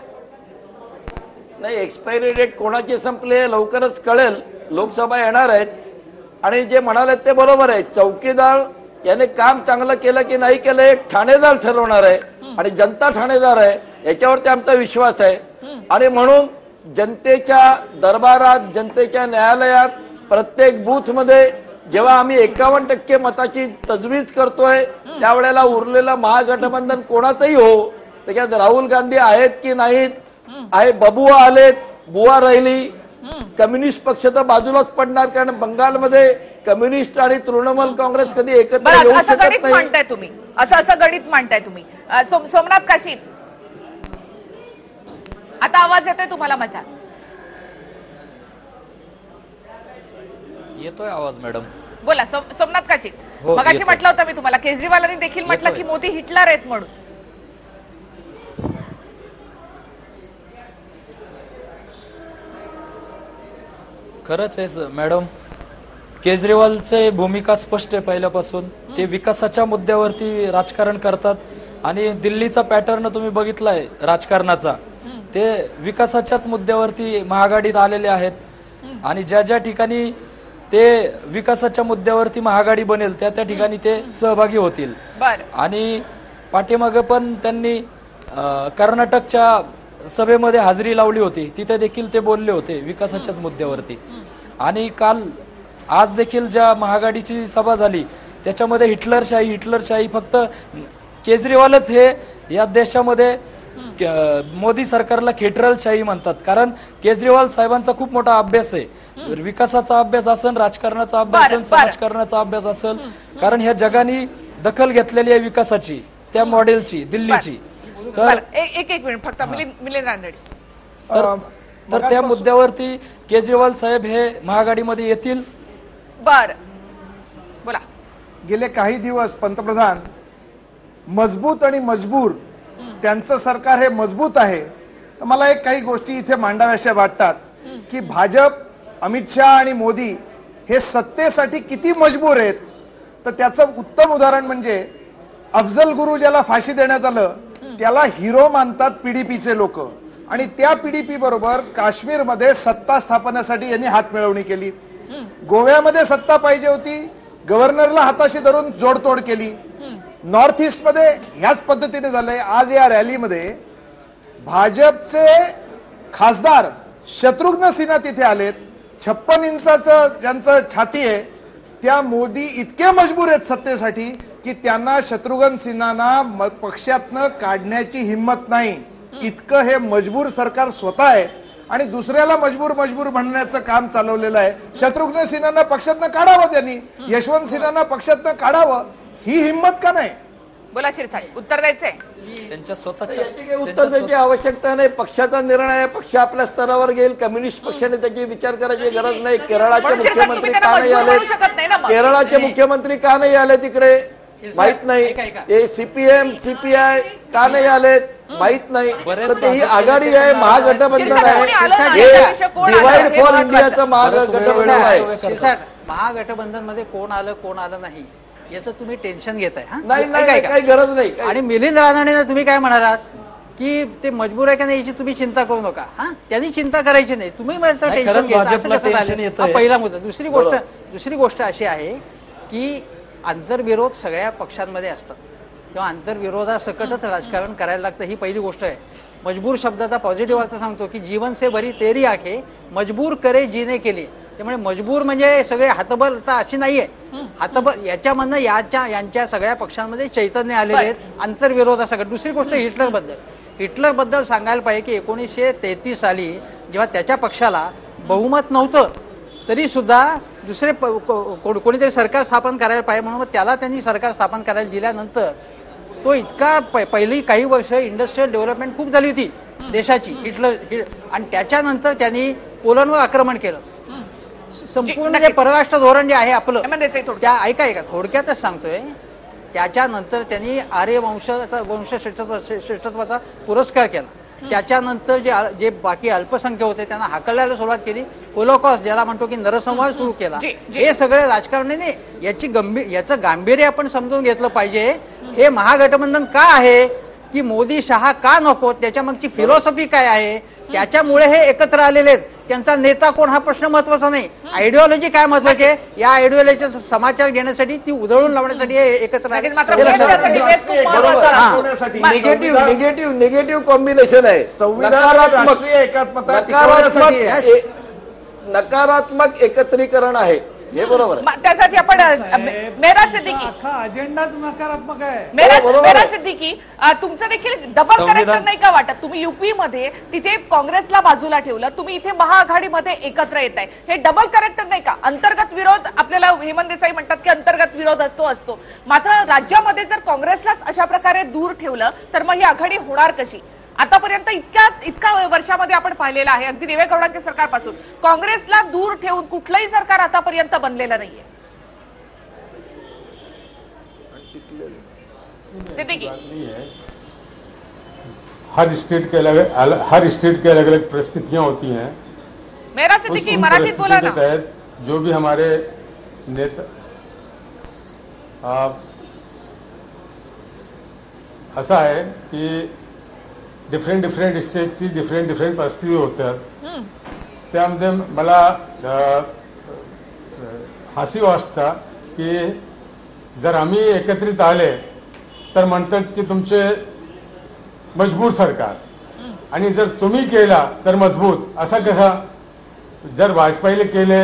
नाही, एक्सपायरी डेट कोणाची संपली आहे लवकरच कळेल. लोकसभा येणार आहेत आणि जे म्हणाले ते बरोबर आहे. चौकीदार याने काम चांगलं केलं की नाही केलं हे ठाणेदार ठरवणार आहे आणि जनता ठाणेदार आहे, याच्यावरती आमचा विश्वास आहे. आणि म्हणून जनतेच्या दरबारात, जनतेच्या न्यायालयात, प्रत्येक बूथ मध्ये जेव्हा आम्ही 51% मताची तजवीज करतोय त्यावेळेला उरलेलं महागठबंधन कोणाचंही हो, त्याच्यात राहुल गांधी आहेत की नाहीत, आहे बबुआ आलेत, बुवा राहिली, कम्युनिस्ट पक्ष तर बाजूलाच पडणार, कारण बंगालमध्ये कम्युनिस्ट आणि तृणमूल काँग्रेस कधी एकत्र येऊ असं शकत गणित नाही. मांडताय तुम्ही, असं गणित मांडताय तुम्ही. सोमनाथ काशीद, आता आवाज येतोय तुम्हाला माझा? येतोय आवाज मॅडम, बोला. सोमनाथ काशीद, हो, मगाशी येतोय. म्हटलं होतं मी तुम्हाला, केजरीवालांनी देखील म्हटलं येतोय. की मोदी हिटलर आहेत म्हणून. खरंच आहे मॅडम. केजरीवालचे भूमिका स्पष्ट आहे पहिल्यापासून. ते विकासाच्या मुद्द्यावरती राजकारण करतात आणि दिल्लीचा पॅटर्न तुम्ही बघितलाय राजकारणाचा, ते विकासाच्याच मुद्द्यावरती महाआघाडीत आलेले आहेत. आणि ज्या ज्या ठिकाणी ते विकासाच्या मुद्द्यावरती महाआघाडी बनेल त्या त्या ठिकाणी ते सहभागी होतील. आणि पाठीमागे पण त्यांनी कर्नाटकच्या सभेमध्ये हाजरी लावली होती, तिथे देखील ते बोलले होते विकासाच्याच मुद्द्यावरती. आणि आज देखील ज्या महाआघाडीची सभा झाली त्याच्यामध्ये हिटलरशाही फक्त केजरीवालच हे या देशामध्ये मोदी सरकारला खेटरलशाही म्हणतात. कारण केजरीवाल साहेबांचा खूप मोठा अभ्यास आहे, विकासाचा अभ्यास असेल, राजकारणाचा अभ्यास असेल, समाजकारणाचा अभ्यास असेल. कारण ह्या जगाने दखल घेतलेली आहे विकासाची, त्या मॉडेलची, दिल्लीची. तर एक मिनिट फक्त, मिलिंद रानडे. तर त्या मुद्द्यावरती केजरीवाल साहेब हे महाआघाडीमध्ये येतील. बर, बोला. गेले काही दिवस पंतप्रधान मजबूत आणि मजबूर, त्यांचं सरकार हे मजबूत आहे. तर मला एक काही गोष्टी इथे मांडाव्याशा वाटतात की भाजप, अमित शहा आणि मोदी हे सत्तेसाठी किती मजबूर आहेत. तर त्याचं उत्तम उदाहरण म्हणजे अफजल गुरु ज्याला फाशी देण्यात आलं त्याला हिरो मानतात पीडीपीचे लोक, आणि त्या पीडीपी बरोबर काश्मीरमध्ये सत्ता स्थापनेसाठी यांनी हात मिळवणी केली. गोव्यामध्ये सत्ता पाहिजे होती, गव्हर्नरला हाताशी धरून जोडतोड केली. नॉर्थ ईस्ट मध्ये ह्याच पद्धतीने झालंय. आज या रॅलीमध्ये भाजपचे खासदार शत्रुघ्न सिन्हा तिथे आलेत. 56 इंचाचं ज्यांचं छाती आहे त्या मोदी इतके मजबूर आहेत सत्तेसाठी की त्यांना शत्रुघ्न सिन्हांना पक्षातनं काढण्याची हिंमत नाही. इतकं हे मजबूर सरकार स्वतः आहे आणि दुसऱ्याला मजबूर म्हणण्याचं काम चालवलेलं आहे. शत्रुघ्न सिन्हांना पक्षातनं काढावं, त्यांनी यशवंत सिन्हांना पक्षातनं काढावं, ही हिंमत का नाही? बोला शिरसाट, उत्तर द्यायचंय? त्यांच्या स्वतःच्या उत्तर द्यायची आवश्यकता नाही. पक्षाचा निर्णय आहे, पक्ष आपल्या स्तरावर घेईल. कम्युनिस्ट पक्षाने त्याची विचार करायची गरज नाही. केरळाचे मुख्यमंत्री का नाही आले, केरळाचे मुख्यमंत्री का नाही आले तिकडे माहित नाही. ते सीपीएम सीपीआय का नाही आलेत माहित नाही. तर ही आघाडी आहे, महागठबंधन आहे, डिवाइड फॉर इंडियाचं महागठबंधन आहे. महागठबंधन मध्ये कोण आलं नाही याचं तुम्ही टेन्शन घेताय. नाही, काही गरज नाही. आणि मिलिंद रानडेंना तुम्ही काय म्हणालात की ते मजबूर आहे का नाही याची तुम्ही चिंता करू नका. त्यांनी चिंता करायची नाही, तुम्ही टेन्शन घ्यायचं. पहिला मुद्दा. दुसरी गोष्ट अशी आहे की आंतरविरोध सगळ्या पक्षांमध्ये असतात तेव्हा आंतरविरोधासकटच राजकारण करायला लागतं, ही पहिली गोष्ट आहे. मजबूर शब्दाचा पॉझिटिव्ह अर्थ सांगतो की जीवन से भरी तेरी आखे मजबूर करे जीने के लिए. त्यामुळे मजबूर म्हणजे सगळे हातबल अशी नाहीये. हातबल याच्यामधनं यांच्या सगळ्या पक्षांमध्ये चैतन्य आलेले आहेत आंतरविरोधासकट. दुसरी गोष्ट हिटलरबद्दल सांगायला पाहिजे की 1933 साली जेव्हा त्याच्या पक्षाला बहुमत नव्हतं तरी सुद्धा दुसरे कोणीतरी सरकार स्थापन करायला पाहिजे म्हणून त्याला त्यांनी सरकार स्थापन करायला दिल्यानंतर तो इतका पहिली काही वर्ष इंडस्ट्रियल डेव्हलपमेंट खूप झाली होती देशाची आणि त्याच्यानंतर त्यांनी पोलंडवर आक्रमण केलं. संपूर्ण जे परराष्ट्र धोरण जे आहे आपलं त्या ऐका थोडक्यातच सांगतोय. त्याच्यानंतर त्यांनी आर्य वंशश्रेष्ठत्वाचा पुरस्कार केला. त्याच्यानंतर जे बाकी अल्पसंख्य होते त्यांना हाकलायला सुरुवात केली. होलोकॉस्ट ज्याला म्हणतो की नरसंहार सुरू केला. हे सगळे राजकारणाने याचं गांभीर्य आपण समजून घेतलं पाहिजे. हे महागठबंधन का आहे की मोदी शहा का नको, त्याच्या मागची फिलॉसॉफी काय आहे, त्याच्यामुळे हे एकत्र आलेले आहेत. त्यांचा नेता कोण हा प्रश्न महत्वाचा नाही, आयडिओलॉजी काय महत्वाची आहे. या आयडिओलॉजीचा समाचार घेण्यासाठी, ती उधळून लावण्यासाठी हे एकत्र आले. निगेटिव्ह कॉम्बिनेशन आहे. नकारात्मक एकत्रीकरण आहे, हे बरोबर आहे. त्यासाठी आपण मेहराज सिद्दीकी, अजेंडाच नकारात्मक आहे. मेहराज सिद्दीकी, तुमचं देखील डबल करेक्टर नाही का वाटत? तुम्ही युपी मध्ये तिथे काँग्रेसला बाजूला ठेवलं, तुम्ही इथे महाआघाडीमध्ये एकत्र येत आहे, हे डबल करेक्टर नाही का? अंतर्गत विरोध, आपल्याला हेमंत देसाई म्हणतात की अंतर्गत विरोध असतो, मात्र राज्यामध्ये जर काँग्रेसलाच अशा प्रकारे दूर ठेवलं तर मग ही आघाडी होणार कशी? आतापर्यंत इतका वर्षामध्ये आपण पाहिलेलं आहे, अगदी देवेगौडांच्या सरकारपासून काँग्रेसला दूर ठेवून कुठलंही सरकार आतापर्यंत बनलेलं नाहीये. सिद्दीकी, हर स्टेट के अलग अलग परिस्थितियां होती हैं. मेरा सिद्दीकी, मराठीत बोला ना. जो भी हमारे नेता असं आहे की डिफरंट स्टेटची डिफरंट परिस्थिती होतात. त्यामध्ये मला हसी वाटतं की जर आम्ही एकत्रित आले तर म्हणतात की तुमचे मजबूत सरकार, आणि जर तुम्ही केला तर मजबूत. असं कसा? जर वाजपेयीला केले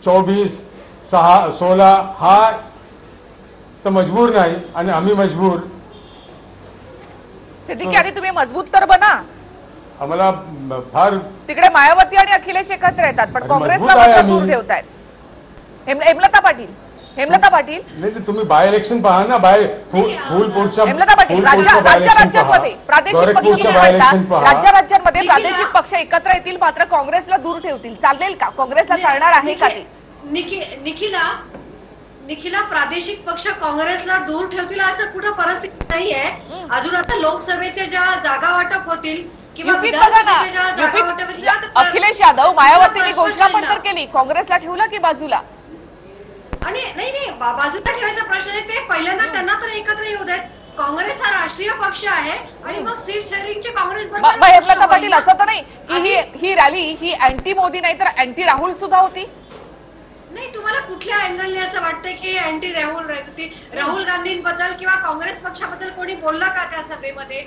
24, 16 हा तर मजबूर नाही, आणि आम्ही मजबूर. सिद्दीकी, आणि तुम्ही मजबूत तर बना. आम्हाला फार तिकडे मायावती आणि अखिलेश एकत्र येतात, पण काँग्रेसला दूर ठेवतायत. हेमलता पाटील नाही, तुम्ही बाय इलेक्शन पहा ना. फुलपूरच्या हेमलता पाटील, राज्यांमध्ये प्रादेशिक पक्ष एकत्र येतील, मात्र काँग्रेसला दूर ठेवतील. चालेल का? काँग्रेसला चालणार आहे का ते? निखिला, प्रादेशिक पक्ष काँग्रेसला दूर ठेवतील असं कुठं परिस्थिती नाहीये. अजून आता लोकसभेच्या ज्या जागा वाटप होतील किंवा विधानसभेच्या ज्या जागा वाटप होतील, अखिलेश यादव, मायावतींनी घोषणा पण तर केली, काँग्रेसला ठेवलं की बाजूला? आणि नाही बाजूला ठेवायचा प्रश्न आहे. ते पहिल्यांदा त्यांना तर एकत्र येऊ देत. काँग्रेस हा राष्ट्रीय पक्ष आहे आणि मग सीट शेअरिंगचे काँग्रेस हेमलता पाटील, असं तर नाही की ही रॅली ही अँटी मोदी नाही तर अँटी राहुल सुद्धा होती? नाही, तुम्हाला कुठल्या अँगलने असं वाटतंय की अँटी राहुल होती? राहुल गांधींबद्दल किंवा काँग्रेस पक्षाबद्दल कोणी बोललं का त्या सभेमध्ये?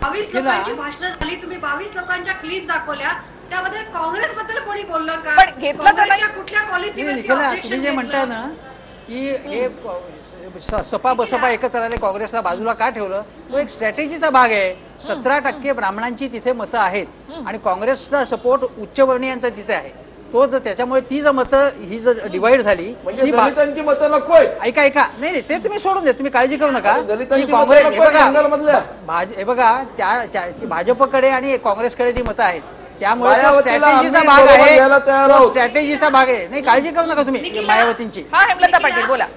22 लोकांची भाषणं झाली, तुम्ही 22 लोकांच्या क्लिप दाखवल्या, त्यामध्ये काँग्रेस बद्दल कोणी बोललं का? पण घेतलं तर नाही. कुठल्या पॉलिसीवरती तुम्ही जे म्हणताय ना की हे सपा बसपा एकत्र आले, काँग्रेसला बाजूला का ठेवलं, तो एक स्ट्रॅटेजीचा भाग आहे. 17% ब्राह्मणांची तिथे मतं आहेत आणि काँग्रेसचा सपोर्ट उच्चवर्णीयांचा तिथे आहे. तो जर त्याच्यामुळे ती जर मतं ही जर डिवाइड झाली, दलितांची मतं नकोय. ऐका नाही ते तुम्ही सोडून द्या, तुम्ही काळजी करू नका. काँग्रेस हे बघा त्या भाजपकडे आणि काँग्रेसकडे ती मतं आहेत, त्यामुळे स्ट्रॅटेजीचा भाग आहे. स्ट्रॅटेजीचा भाग आहे, नाही काळजी करू नका तुम्ही मायावतींची. हा, हेमलता पाटील बोला.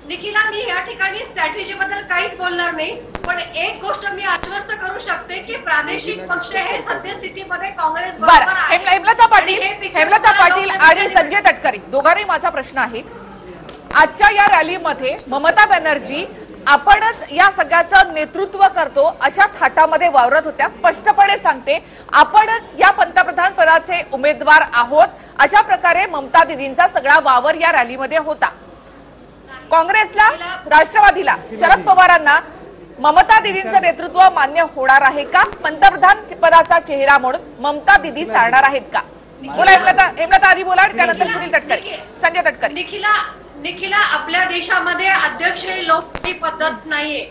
निखिला, मी या ठिकाणी स्ट्रॅटेजी बद्दल काहीच बोलणार नाही, पण एक गोष्ट मी आश्वस्त करू शकते की प्रादेशिक पक्ष हे सद्यस्थितीमध्ये काँग्रेस बरोबर आहे. हेमलता पाटील आणि संजय तटकरे दोघांनी माझा प्रश्न आहे. आजच्या या रॅलीमध्ये ममता बॅनर्जी आपणच या सगळ्याचं नेतृत्व करतो अशा थाटामध्ये वावरत होत्या. स्पष्टपणे सांगते, आपणच या पंतप्रधान पदाचे उमेदवार आहोत अशा प्रकारे ममता दिदींचा सगळा वावर या रॅलीमध्ये होता. काँग्रेसला, राष्ट्रवादीला, शरद पवारांना ममता दिदींचं नेतृत्व मान्य होणार आहे का? पंतप्रधान पदाचा चेहरा म्हणून ममता दिदी चालणार आहेत का? बोला हेमलता आधी बोला आणि त्यानंतर सुनील तटकरे, संजय तटकरे. निखिला, आपल्या देशामध्ये अध्यक्षीय लोकशाही पद्धत नाहीये,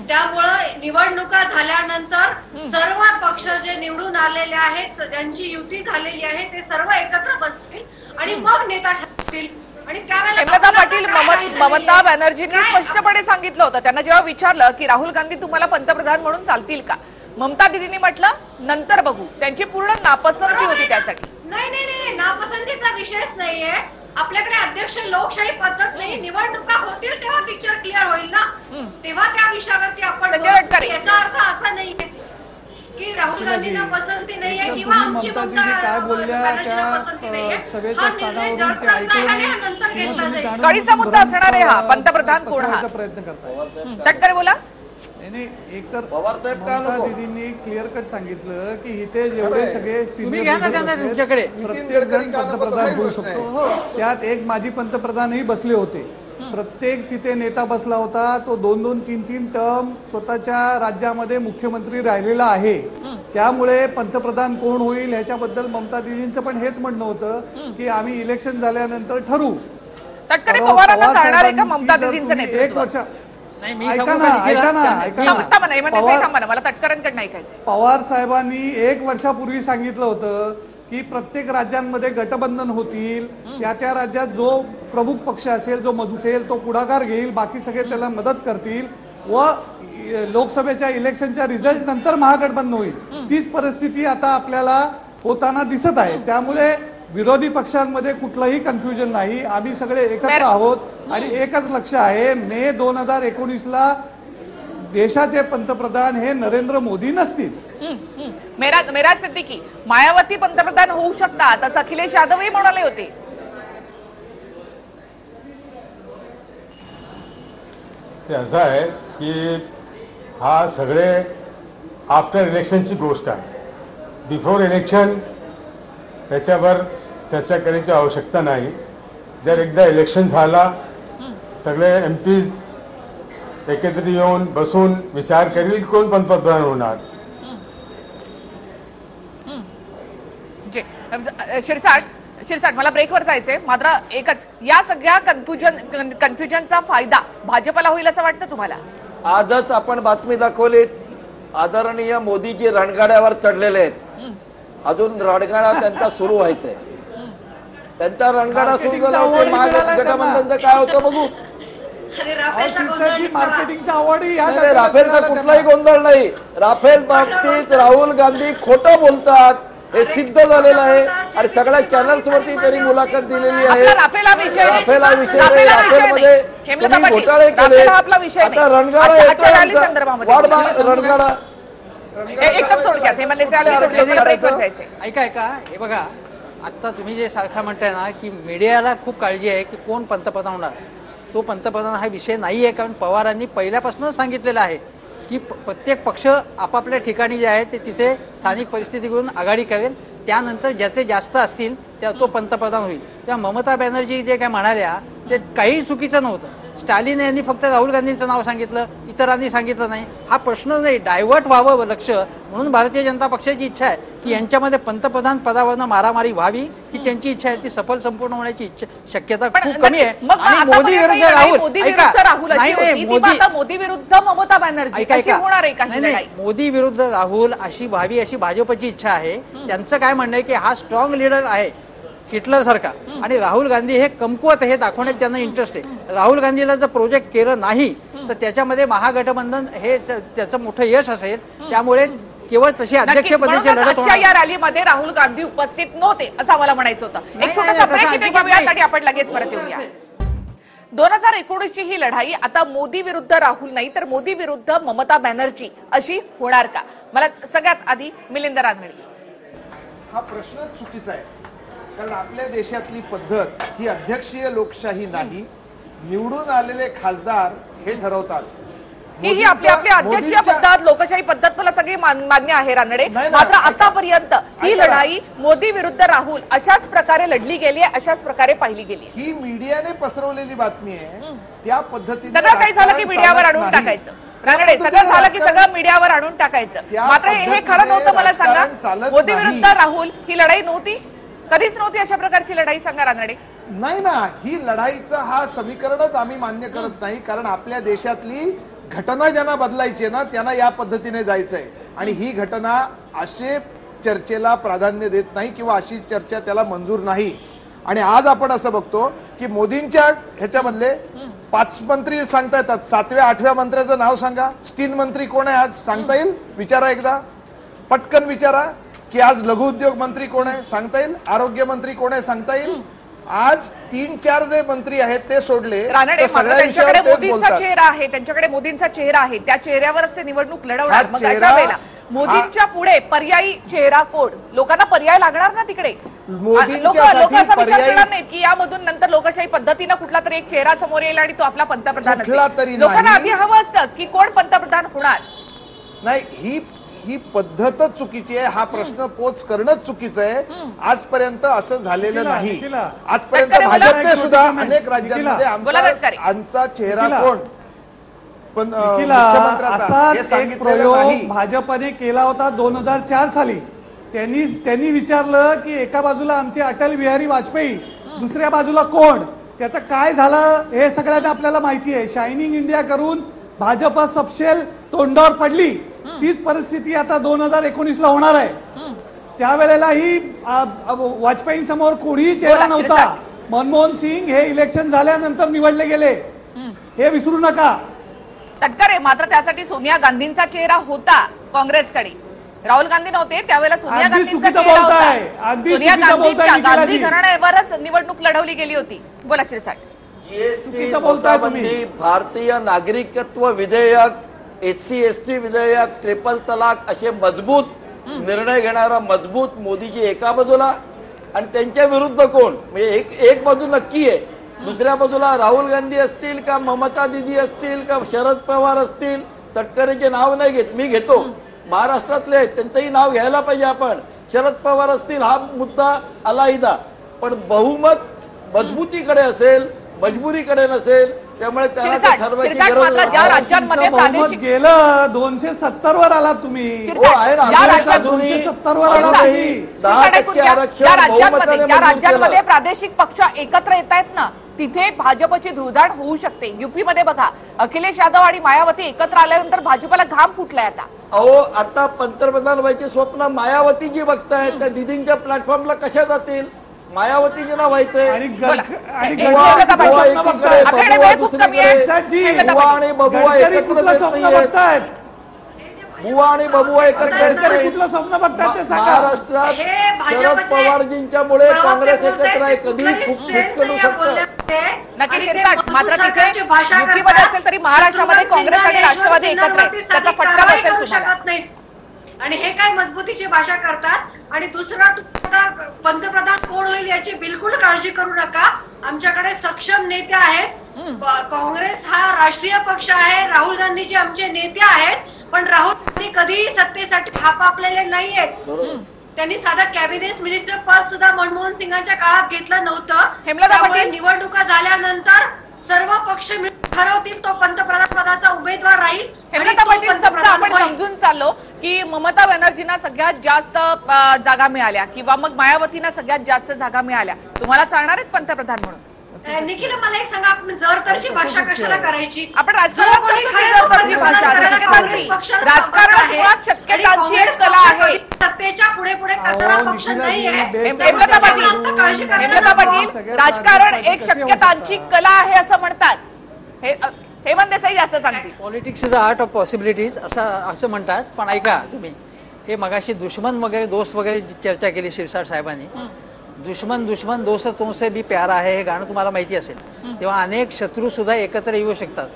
त्यामुळं निवडणुका झाल्यानंतर सर्व पक्ष जे निवडून आलेले आहेत, ज्यांची युती झालेली आहे, ते सर्व एकत्र बसतील आणि मग नेता ठरतील. हेमलता पाटील, ममता बॅनर्जींनी स्पष्टपणे सांगितलं होतं, त्यांना जेव्हा विचारलं की राहुल गांधी तुम्हाला पंतप्रधान म्हणून चालतील का, ममता दिदींनी म्हटलं नंतर बघू. त्यांची पूर्ण नापसंती होती त्यासाठी. नाही, नापसंतीचा विषयच नाहीये. आपल्याकडे अध्यक्ष लोकशाही पद्धत नाही, निवडणुका होतील तेव्हा पिक्चर क्लिअर होईल ना, तेव्हा त्या विषयावरती आपण. याचा अर्थ असा नाहीये की राहुल गांधींना पसंती नाहीये किंवा आमची काय बोलल्या त्या सभेच्या स्थानावरून ते ऐकून कळीचा मुद्दा असणार आहे हा, पंतप्रधान कोण हा? प्रयत्न करताय. तटकरे बोला. नाही एक तर पवार साहेब का ममता नको? दीदींनी क्लिअर कट सांगितलं की इथे जेवढे सगळे तुम्ही घ्या ना त्यांना तुमच्याकडे. प्रत्येक जण पंतप्रधान होऊ शकतो. त्यात एक माजी पंतप्रधानही बसले होते. प्रत्येक तिथे नेता बसला होता तो 2-2, 3-3 टर्म स्वतःच्या राज्यामध्ये मुख्यमंत्री राहिलेला आहे. त्यामुळे पंतप्रधान कोण होईल ह्याच्याबद्दल ममता दीदींचं पण हेच म्हणणं होतं की आम्ही इलेक्शन झाल्यानंतर ठरवू. तटकरे पवारांना चालणार आहे का ममता दीदींचं एक नेतृत्व? वर्ष नाही मी ऐका सांगू ना का निखिल? ऐका ना ऐका ना थांबा ना, हेमंत देसाई थांबा ना, मला तटकरेंकडनं ऐकायचं. पवार साहेबांनी 1 वर्षापूर्वी सांगितलं होतं की प्रत्येक राज्यांमध्ये गठबंधन होतील. त्या राज्यात जो प्रमुख पक्ष असेल जो मजबूत असेल तो पुढाकार घेईल, बाकी सगळे त्याला मदत करतील व लोकसभेच्या इलेक्शनच्या रिझल्ट नंतर महागठबंधन होईल. तीच परिस्थिती आता आपल्याला होताना दिसत आहे. त्यामुळे विरोधी पक्षांमध्ये कुठलंही कन्फ्युजन नाही. आम्ही सगळे एकत्र आहोत आणि एकच लक्ष आहे, मे 2019ला देशाचे पंतप्रधान हे नरेंद्र मोदी नसतील. मेराज सिद्दीकी, मायावती पंतप्रधान होऊ शकतात असं अखिलेश यादवही म्हणाले होते. ते असं आहे की हा सगळे आफ्टर इलेक्शनची गोष्ट आहे. बिफोर इलेक्शन त्याच्यावर चर्चा करण्याची आवश्यकता नाही. जर एकदा इलेक्शन झाला सगळे एमपीज एकत्र येऊन बसून विचार करील कोण पंतप्रधान होणार. शिरसाट मला ब्रेकवर जायचंय, मात्र एकच, या सगळ्या कन्फ्युजनचा फायदा भाजपला होईल असं वाटतं तुम्हाला? आजच आपण बातमी दाखवली, आदरणीय मोदीजी रणगाड्यावर चढलेले आहेत. अजून रणगाडा त्यांचा सुरू व्हायचाय. त्यांचा रणगाडा सुरू झाला गठबंधनचं काय होतं बघू. मार्केटिंगचा आवडही राफेलचा कुठलाही गोंधळ नाही. राफेल बाबतीत राहुल गांधी खोटं बोलतात हे सिद्ध झालेलं आहे आणि सगळ्या चॅनल्स वरती त्यांनी मुलाखत दिलेली आहे. राफेला विषय राफेलमध्ये तुम्ही घोटाळे केले. आता रणगाडा रणगाडा ऐका हे बघा, आता तुम्ही जे सारखा म्हणताय ना की मीडियाला खूप काळजी आहे की कोण पंतप्रधान होणार. तो पंतप्रधान हा विषय नाहीये, कारण पवारांनी पहिल्यापासूनच सांगितलेलं आहे की प्रत्येक पक्ष आपापल्या ठिकाणी जे आहे ते तिथे स्थानिक परिस्थिती घेऊन आघाडी करेल, त्यानंतर ज्याचे जास्त असतील त्या तो पंतप्रधान होईल. त्या ममता बॅनर्जी जे काय म्हणाल्या ते काही चुकीचं नव्हतं. स्टॅलिन यांनी फक्त राहुल गांधींचं नाव सांगितलं, इतरांनी सांगितलं नाही. हा प्रश्न नाही, डायव्हर्ट व्हावं लक्ष, म्हणून भारतीय जनता पक्षाची इच्छा आहे की यांच्यामध्ये पंतप्रधान पदावरनं मारामारी व्हावी, ही त्यांची इच्छा आहे. ती सफल संपूर्ण होण्याची शक्यता खूप कमी आहे. आणि मोदी विरुद्ध राहुल, मोदी विरुद्ध ममता बॅनर्जी कशी होणार आहे? नाही, मोदी विरुद्ध राहुल अशी व्हावी अशी भाजपची इच्छा आहे. त्यांचं काय म्हणणं आहे की हा स्ट्रॉंग लीडर आहे हिटलर सारखा, आणि राहुल गांधी हे कमकुवत हे दाखवण्यात त्यांना इंटरेस्ट आहे. राहुल गांधीला जर प्रोजेक्ट केलं नाही तर त्याच्यामध्ये महागठबंधन हे त्याचं मोठं यश असेल. त्यामुळे केवळ तशी अध्यक्षपदाची लढत होणार. या रॅलीमध्ये राहुल गांधी उपस्थित नव्हते असं मला म्हणायचं होतं. एक छोटासा ब्रेक इथे घेऊयात आणि आपण लगेच परत येऊया. 2019ची ही लढाई आता मोदी विरुद्ध राहुल नाही तर मोदी विरुद्ध ममता बॅनर्जी अशी होणार का? मला सगळ्यात आधी मिलिंद रानडे, हा प्रश्नच चुकीचा आहे. कारण आपल्या देशातली पद्धत ही अध्यक्षीय लोकशाही नाही. निवडून आलेले खासदार हे ठरवतात. ही आपली अध्यक्षीय पद्धत, लोकशाही पद्धत मला सगळी मान्य आहे रानडे. मात्र आतापर्यंत ही लढाई मोदी विरुद्ध राहुल अशाच प्रकारे लढली गेली आहे, अशाच प्रकारे पाहिली गेली. ही मीडियाने पसरवलेली बातमी आहे. त्या पद्धतीने सगळं काही झालं की मीडियावर आणून टाकायचं. रानडे, सगळं झालं की सगळं मीडियावर आणून टाकायचं. मात्र हे खरं नव्हतं. मला सांगा, मोदी विरुद्ध राहुल ही लढाई नव्हती, कधीच नव्हती अशा प्रकारची लढाई. सांगा रानडे. नाही ना, ही लढाईचा हा समीकरणच आम्ही मान्य करत नाही. कारण आपल्या देशातली घटना ज्यांना बदलायची ना त्यांना या पद्धतीने जायचंय. आणि ही घटना असे चर्चेला प्राधान्य देत नाही किंवा अशी चर्चा त्याला मंजूर नाही. आणि आज आपण असं बघतो की मोदींच्या ह्याच्यामधले 5 मंत्री सांगता येतात. 7व्या 8व्या मंत्र्याचं नाव सांगा. स्टील मंत्री कोण आहे आज सांगता येईल? विचारा एकदा, पटकन विचारा की आज लघु उद्योग मंत्री कोण आहे सांगता येईल? आरोग्य मंत्री कोण आहे सांगता येईल? आज 3-4 जे मंत्री आहेत ते सोडले. त्यांच्याकडे मोदींचा चेहरा आहे, त्यांच्याकडे मोदींचा चेहरा आहे, त्या चेहऱ्यावरच ते निवडणूक लढवणार. मग अशा वेळेला मोदींच्या पुढे पर्यायी चेहरा कोण? लोकांना पर्याय लागणार ना तिकडे. लोक असा विचार करणार नाहीत की यामधून नंतर लोकशाही पद्धतीनं कुठला तरी एक चेहरा समोर येईल आणि तो आपला पंतप्रधान असेल. लोकांना आधी हवं असतं की कोण पंतप्रधान होणार. नाही, ही पद्धतच चुकीची आहे. हा प्रश्न पोच करणंच चुकीचं आहे. आजपर्यंत असं झालेलं नाही. आजपर्यंत भाजपने सुद्धा अनेक राज्यांमध्ये आमचा चेहरा कोण असाच एक प्रयोग भाजपने केला होता 2004 साली. त्यांनी विचारलं की एका बाजूला आमचे अटल बिहारी वाजपेयी, दुसऱ्या बाजूला कोण. त्याचं काय झालं हे सगळ्यांना आपल्याला माहिती आहे. शायनिंग इंडिया करून भाजप सपशेल तोंडावर पडली. तीच परिस्थिती आता 2019ला होणार आहे. त्यावेळेलाही वाजपेयींसमोर कोणीही चेहरा नव्हता. मनमोहन सिंग हे इलेक्शन झाल्यानंतर निवडले गेले, हे विसरू नका. तटकरे मात्र त्यासाठी सोनिया गांधींचा चेहरा होता काँग्रेसकडे. राहुल गांधी नव्हते त्यावेळेला सोनिया गांधींचा चेहरा होता. सोनिया गांधींच्या गांधी घराण्यावरच निवडणूक लढवली गेली होती. बोला शिरसाट. जीएसटी बोलताय भारतीय नागरिकत्व विधेयक, SC ST विधेयक, ट्रिपल तलाक असे मजबूत निर्णय घेणारा मजबूत मोदीजी एका बाजूला आणि त्यांच्या विरुद्ध कोण म्हणजे एक बाजू नक्की आहे. दुसऱ्या बाजूला राहुल गांधी असतील का ममता दीदी असतील का शरद पवार असतील. तटकरेचे नाव नाही घेत, मी घेतो. महाराष्ट्रातले त्यांचंही नाव घ्यायला पाहिजे आपण. शरद पवार असतील हा मुद्दा अलाहिदा, पण बहुमत मजबूतीकडे असेल, मजबुरीकडे नसेल. त्यामुळे त्याला ठरवायची गरज बहुमत गेलं 270 वर आलात तुम्ही. 270 वर आलात तुम्ही. ज्या राज्यांमध्ये प्रादेशिक पक्ष एकत्र येत आहेत ना तिथे भाजपची धुळधाण होऊ शकते. युपी मध्ये बघा अखिलेश यादव आणि मायावती एकत्र आल्यानंतर भाजपला घाम फुटलाय आता. अहो आता पंतप्रधान व्हायचे स्वप्न मायावती जी बघतायत त्या दिदींच्या प्लॅटफॉर्मला कशा जातील. मायावतीचे नाव व्हायचंय आणि बुवा आणि बबुआ एकत्र कुठलं स्वप्न बघतात ते सांगा. महाराष्ट्रात शरद पवारजींच्यामुळे काँग्रेस एकत्र आहे. कधी फिसकटू शकतं. नक्की शिरसाट. मात्र तिथे युपीमध्ये असेल तरी महाराष्ट्रामध्ये काँग्रेस आणि राष्ट्रवादी एकत्र आहे. त्याचा फटका बसेल तुम्हाला. आणि हे काय मजबूतीची भाषा करतात. आणि दुसरा पंतप्रधान कोण होईल याची बिलकुल काळजी करू नका. आमच्याकडे सक्षम नेते आहेत. काँग्रेस हा राष्ट्रीय पक्ष आहे. राहुल गांधीजी आमचे नेते आहेत. पण राहुल गांधी कधीही सत्तेसाठी हापापलेले नाहीयेत. त्यांनी साधा कॅबिनेट मिनिस्टर पद सुद्धा मनमोहन सिंगांच्या काळात घेतलं नव्हतं. निवडणुका झाल्यानंतर सर्व पक्ष ठरवतील तो पंतप्रधान पदाचा उमेदवार राहील. हेमलता पाटील समजा आपण समजून चाललो की ममता बॅनर्जींना सगळ्यात जास्त जागा मिळाल्या किंवा मग मायावतींना सगळ्यात जास्त जागा मिळाल्या, तुम्हाला चालणार आहेत पंतप्रधान म्हणून? निखिल मला एक सांगा, आपण जरतरची भाषा कशाला करायची? आपण राजकारणात राजकारणात शक्यतांची एक कला आहे. सत्तेच्या पुढे पुढे करणारा पक्ष नाहीये. हेमलता पाटील राजकारण एक शक्यतांची कला आहे असं म्हणतात. हेमंत देसाई जास्त सांगतील. Politics is a art of possibilities असं म्हणतात. पण ऐका तुम्ही, हे मगाशी दुश्मन वगैरे दोस्त वगैरे चर्चा केली शिरसाट साहेबांनी. दुश्मन दुश्मन दोस्त तुमसे भी प्यारा आहे हे गाणं तुम्हाला माहिती असेल. तेव्हा अनेक शत्रू सुद्धा एकत्र येऊ शकतात.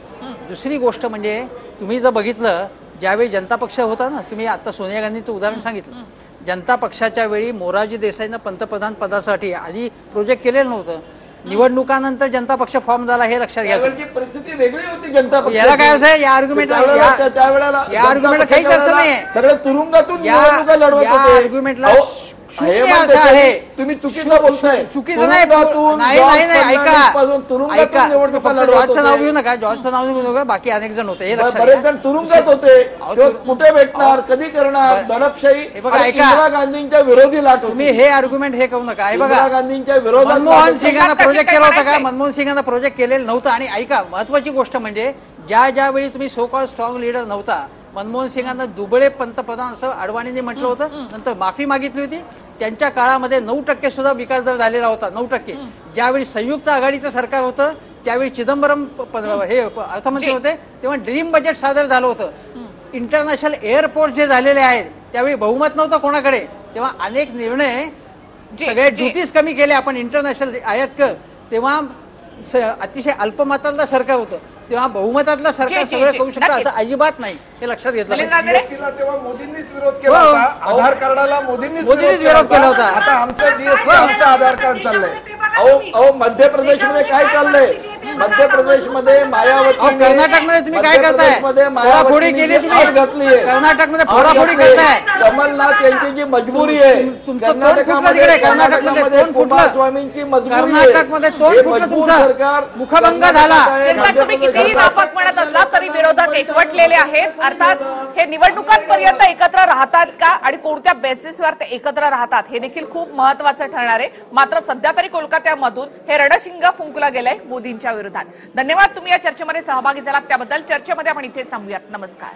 दुसरी गोष्ट म्हणजे तुम्ही जर बघितलं ज्यावेळी जनता पक्ष होता ना, तुम्ही आता सोनिया गांधींचं उदाहरण सांगितलं. जनता पक्षाच्या वेळी मोरारजी देसाईनं पंतप्रधान पदासाठी आधी प्रोजेक्ट केलेलं नव्हतं. निवडणुकानंतर जनता पक्ष फॉर्म झाला हे लक्षात घ्या. परिस्थिती वेगळी होती जनता पक्ष. याला काय असं या आर्ग्युमेंटला काहीच अर्थ नाही. सगळं तुरुंगातून या आर्ग्युमेंटला तुम्ही चुकीचं बोलताय. चुकीचं नाही. ऐका जॉर्जचं नाव घेऊ नका. जॉर्जचं नाव घेऊ नका. बाकी अनेक जण होते. बरेच जण तुरुंगात होते. कुठे भेटणार, कधी करणार दडपशाही. इंदिरा गांधींच्या विरोधी लाट. तुम्ही हे आर्ग्युमेंट हे करू नका. हे बघा गांधींच्या विरोधात मनमोहन सिंगांना प्रोजेक्ट केला होता का? मनमोहन सिंगांना प्रोजेक्ट केलेलं नव्हतं. आणि ऐका महत्वाची गोष्ट म्हणजे ज्यावेळी तुम्ही सो कॉल स्ट्रॉंग लीडर नव्हता, मनमोहन सिंगांना दुबळे पंतप्रधान असं अडवाणींनी म्हटलं होतं. नंतर माफी मागितली होती. त्यांच्या काळामध्ये 9% सुद्धा विकास दर झालेला होता. 9%. ज्यावेळी संयुक्त आघाडीचं सरकार होतं त्यावेळी चिदंबरम हे अर्थमंत्री होते तेव्हा ड्रीम बजेट सादर झालं होतं. इंटरनॅशनल एअरपोर्ट जे झालेले आहेत त्यावेळी बहुमत नव्हतं कोणाकडे. तेव्हा अनेक निर्णय सगळे ड्युटीज कमी केले आपण इंटरनॅशनल आयात कर. तेव्हा अतिशय अल्पमताला सरकार होतं. तेव्हा बहुमतातलं सरकार जी, सगळं जी, करू शकतं नक्कीच. असं अजिबात नाही, हे लक्षात घेतलं मिलिंद पाहिजे. रानडे? GST ला तेव्हा मोदींनीच विरोध केला हो. होता. आधार कार्डाला मोदींनीच विरोध केला होता. आता आमचं जीएसटी आमचं आधार कार्ड चाललंय. अहो मध्य प्रदेशमध्ये काय चाललंय? मध्य प्रदेशमध्ये मायावती कर्नाटकमध्ये तुम्ही काय करताय? फोडाफोडी केली तुम्ही. घातलीये. कर्नाटकमध्ये फोडाफोडी करताय. कमलनाथ यांची जी मजबुरी आहे. तुमचं तोंड फुटलं तिकडे. कर्नाटकमध्ये तोंड फुटलं. कुमारस्वामींची मजबुरी आहे. कर्नाटकमध्ये तोंड फुटलं तुमचं. मुखभंग झाला. शिरसाट, तुम्ही कितीही नापाक म्हणत असला तरी विरोधक एकवटलेले आहेत. अर्थात हे निवडणुकांपर्यंत एकत्र राहतात का आणि कोणत्या बेसिसवर ते एकत्र राहतात हे देखील खूप महत्वाचं ठरणार आहे. मात्र सध्या तरी कोलकात्यामधून हे रणशिंग फुंकलं गेलंय मोदींच्या विरोधात. धन्यवाद, तुम्ही या चर्चेमध्ये सहभागी झालात त्याबद्दल. चर्चेमध्ये आपण इथे थांबूयात. नमस्कार.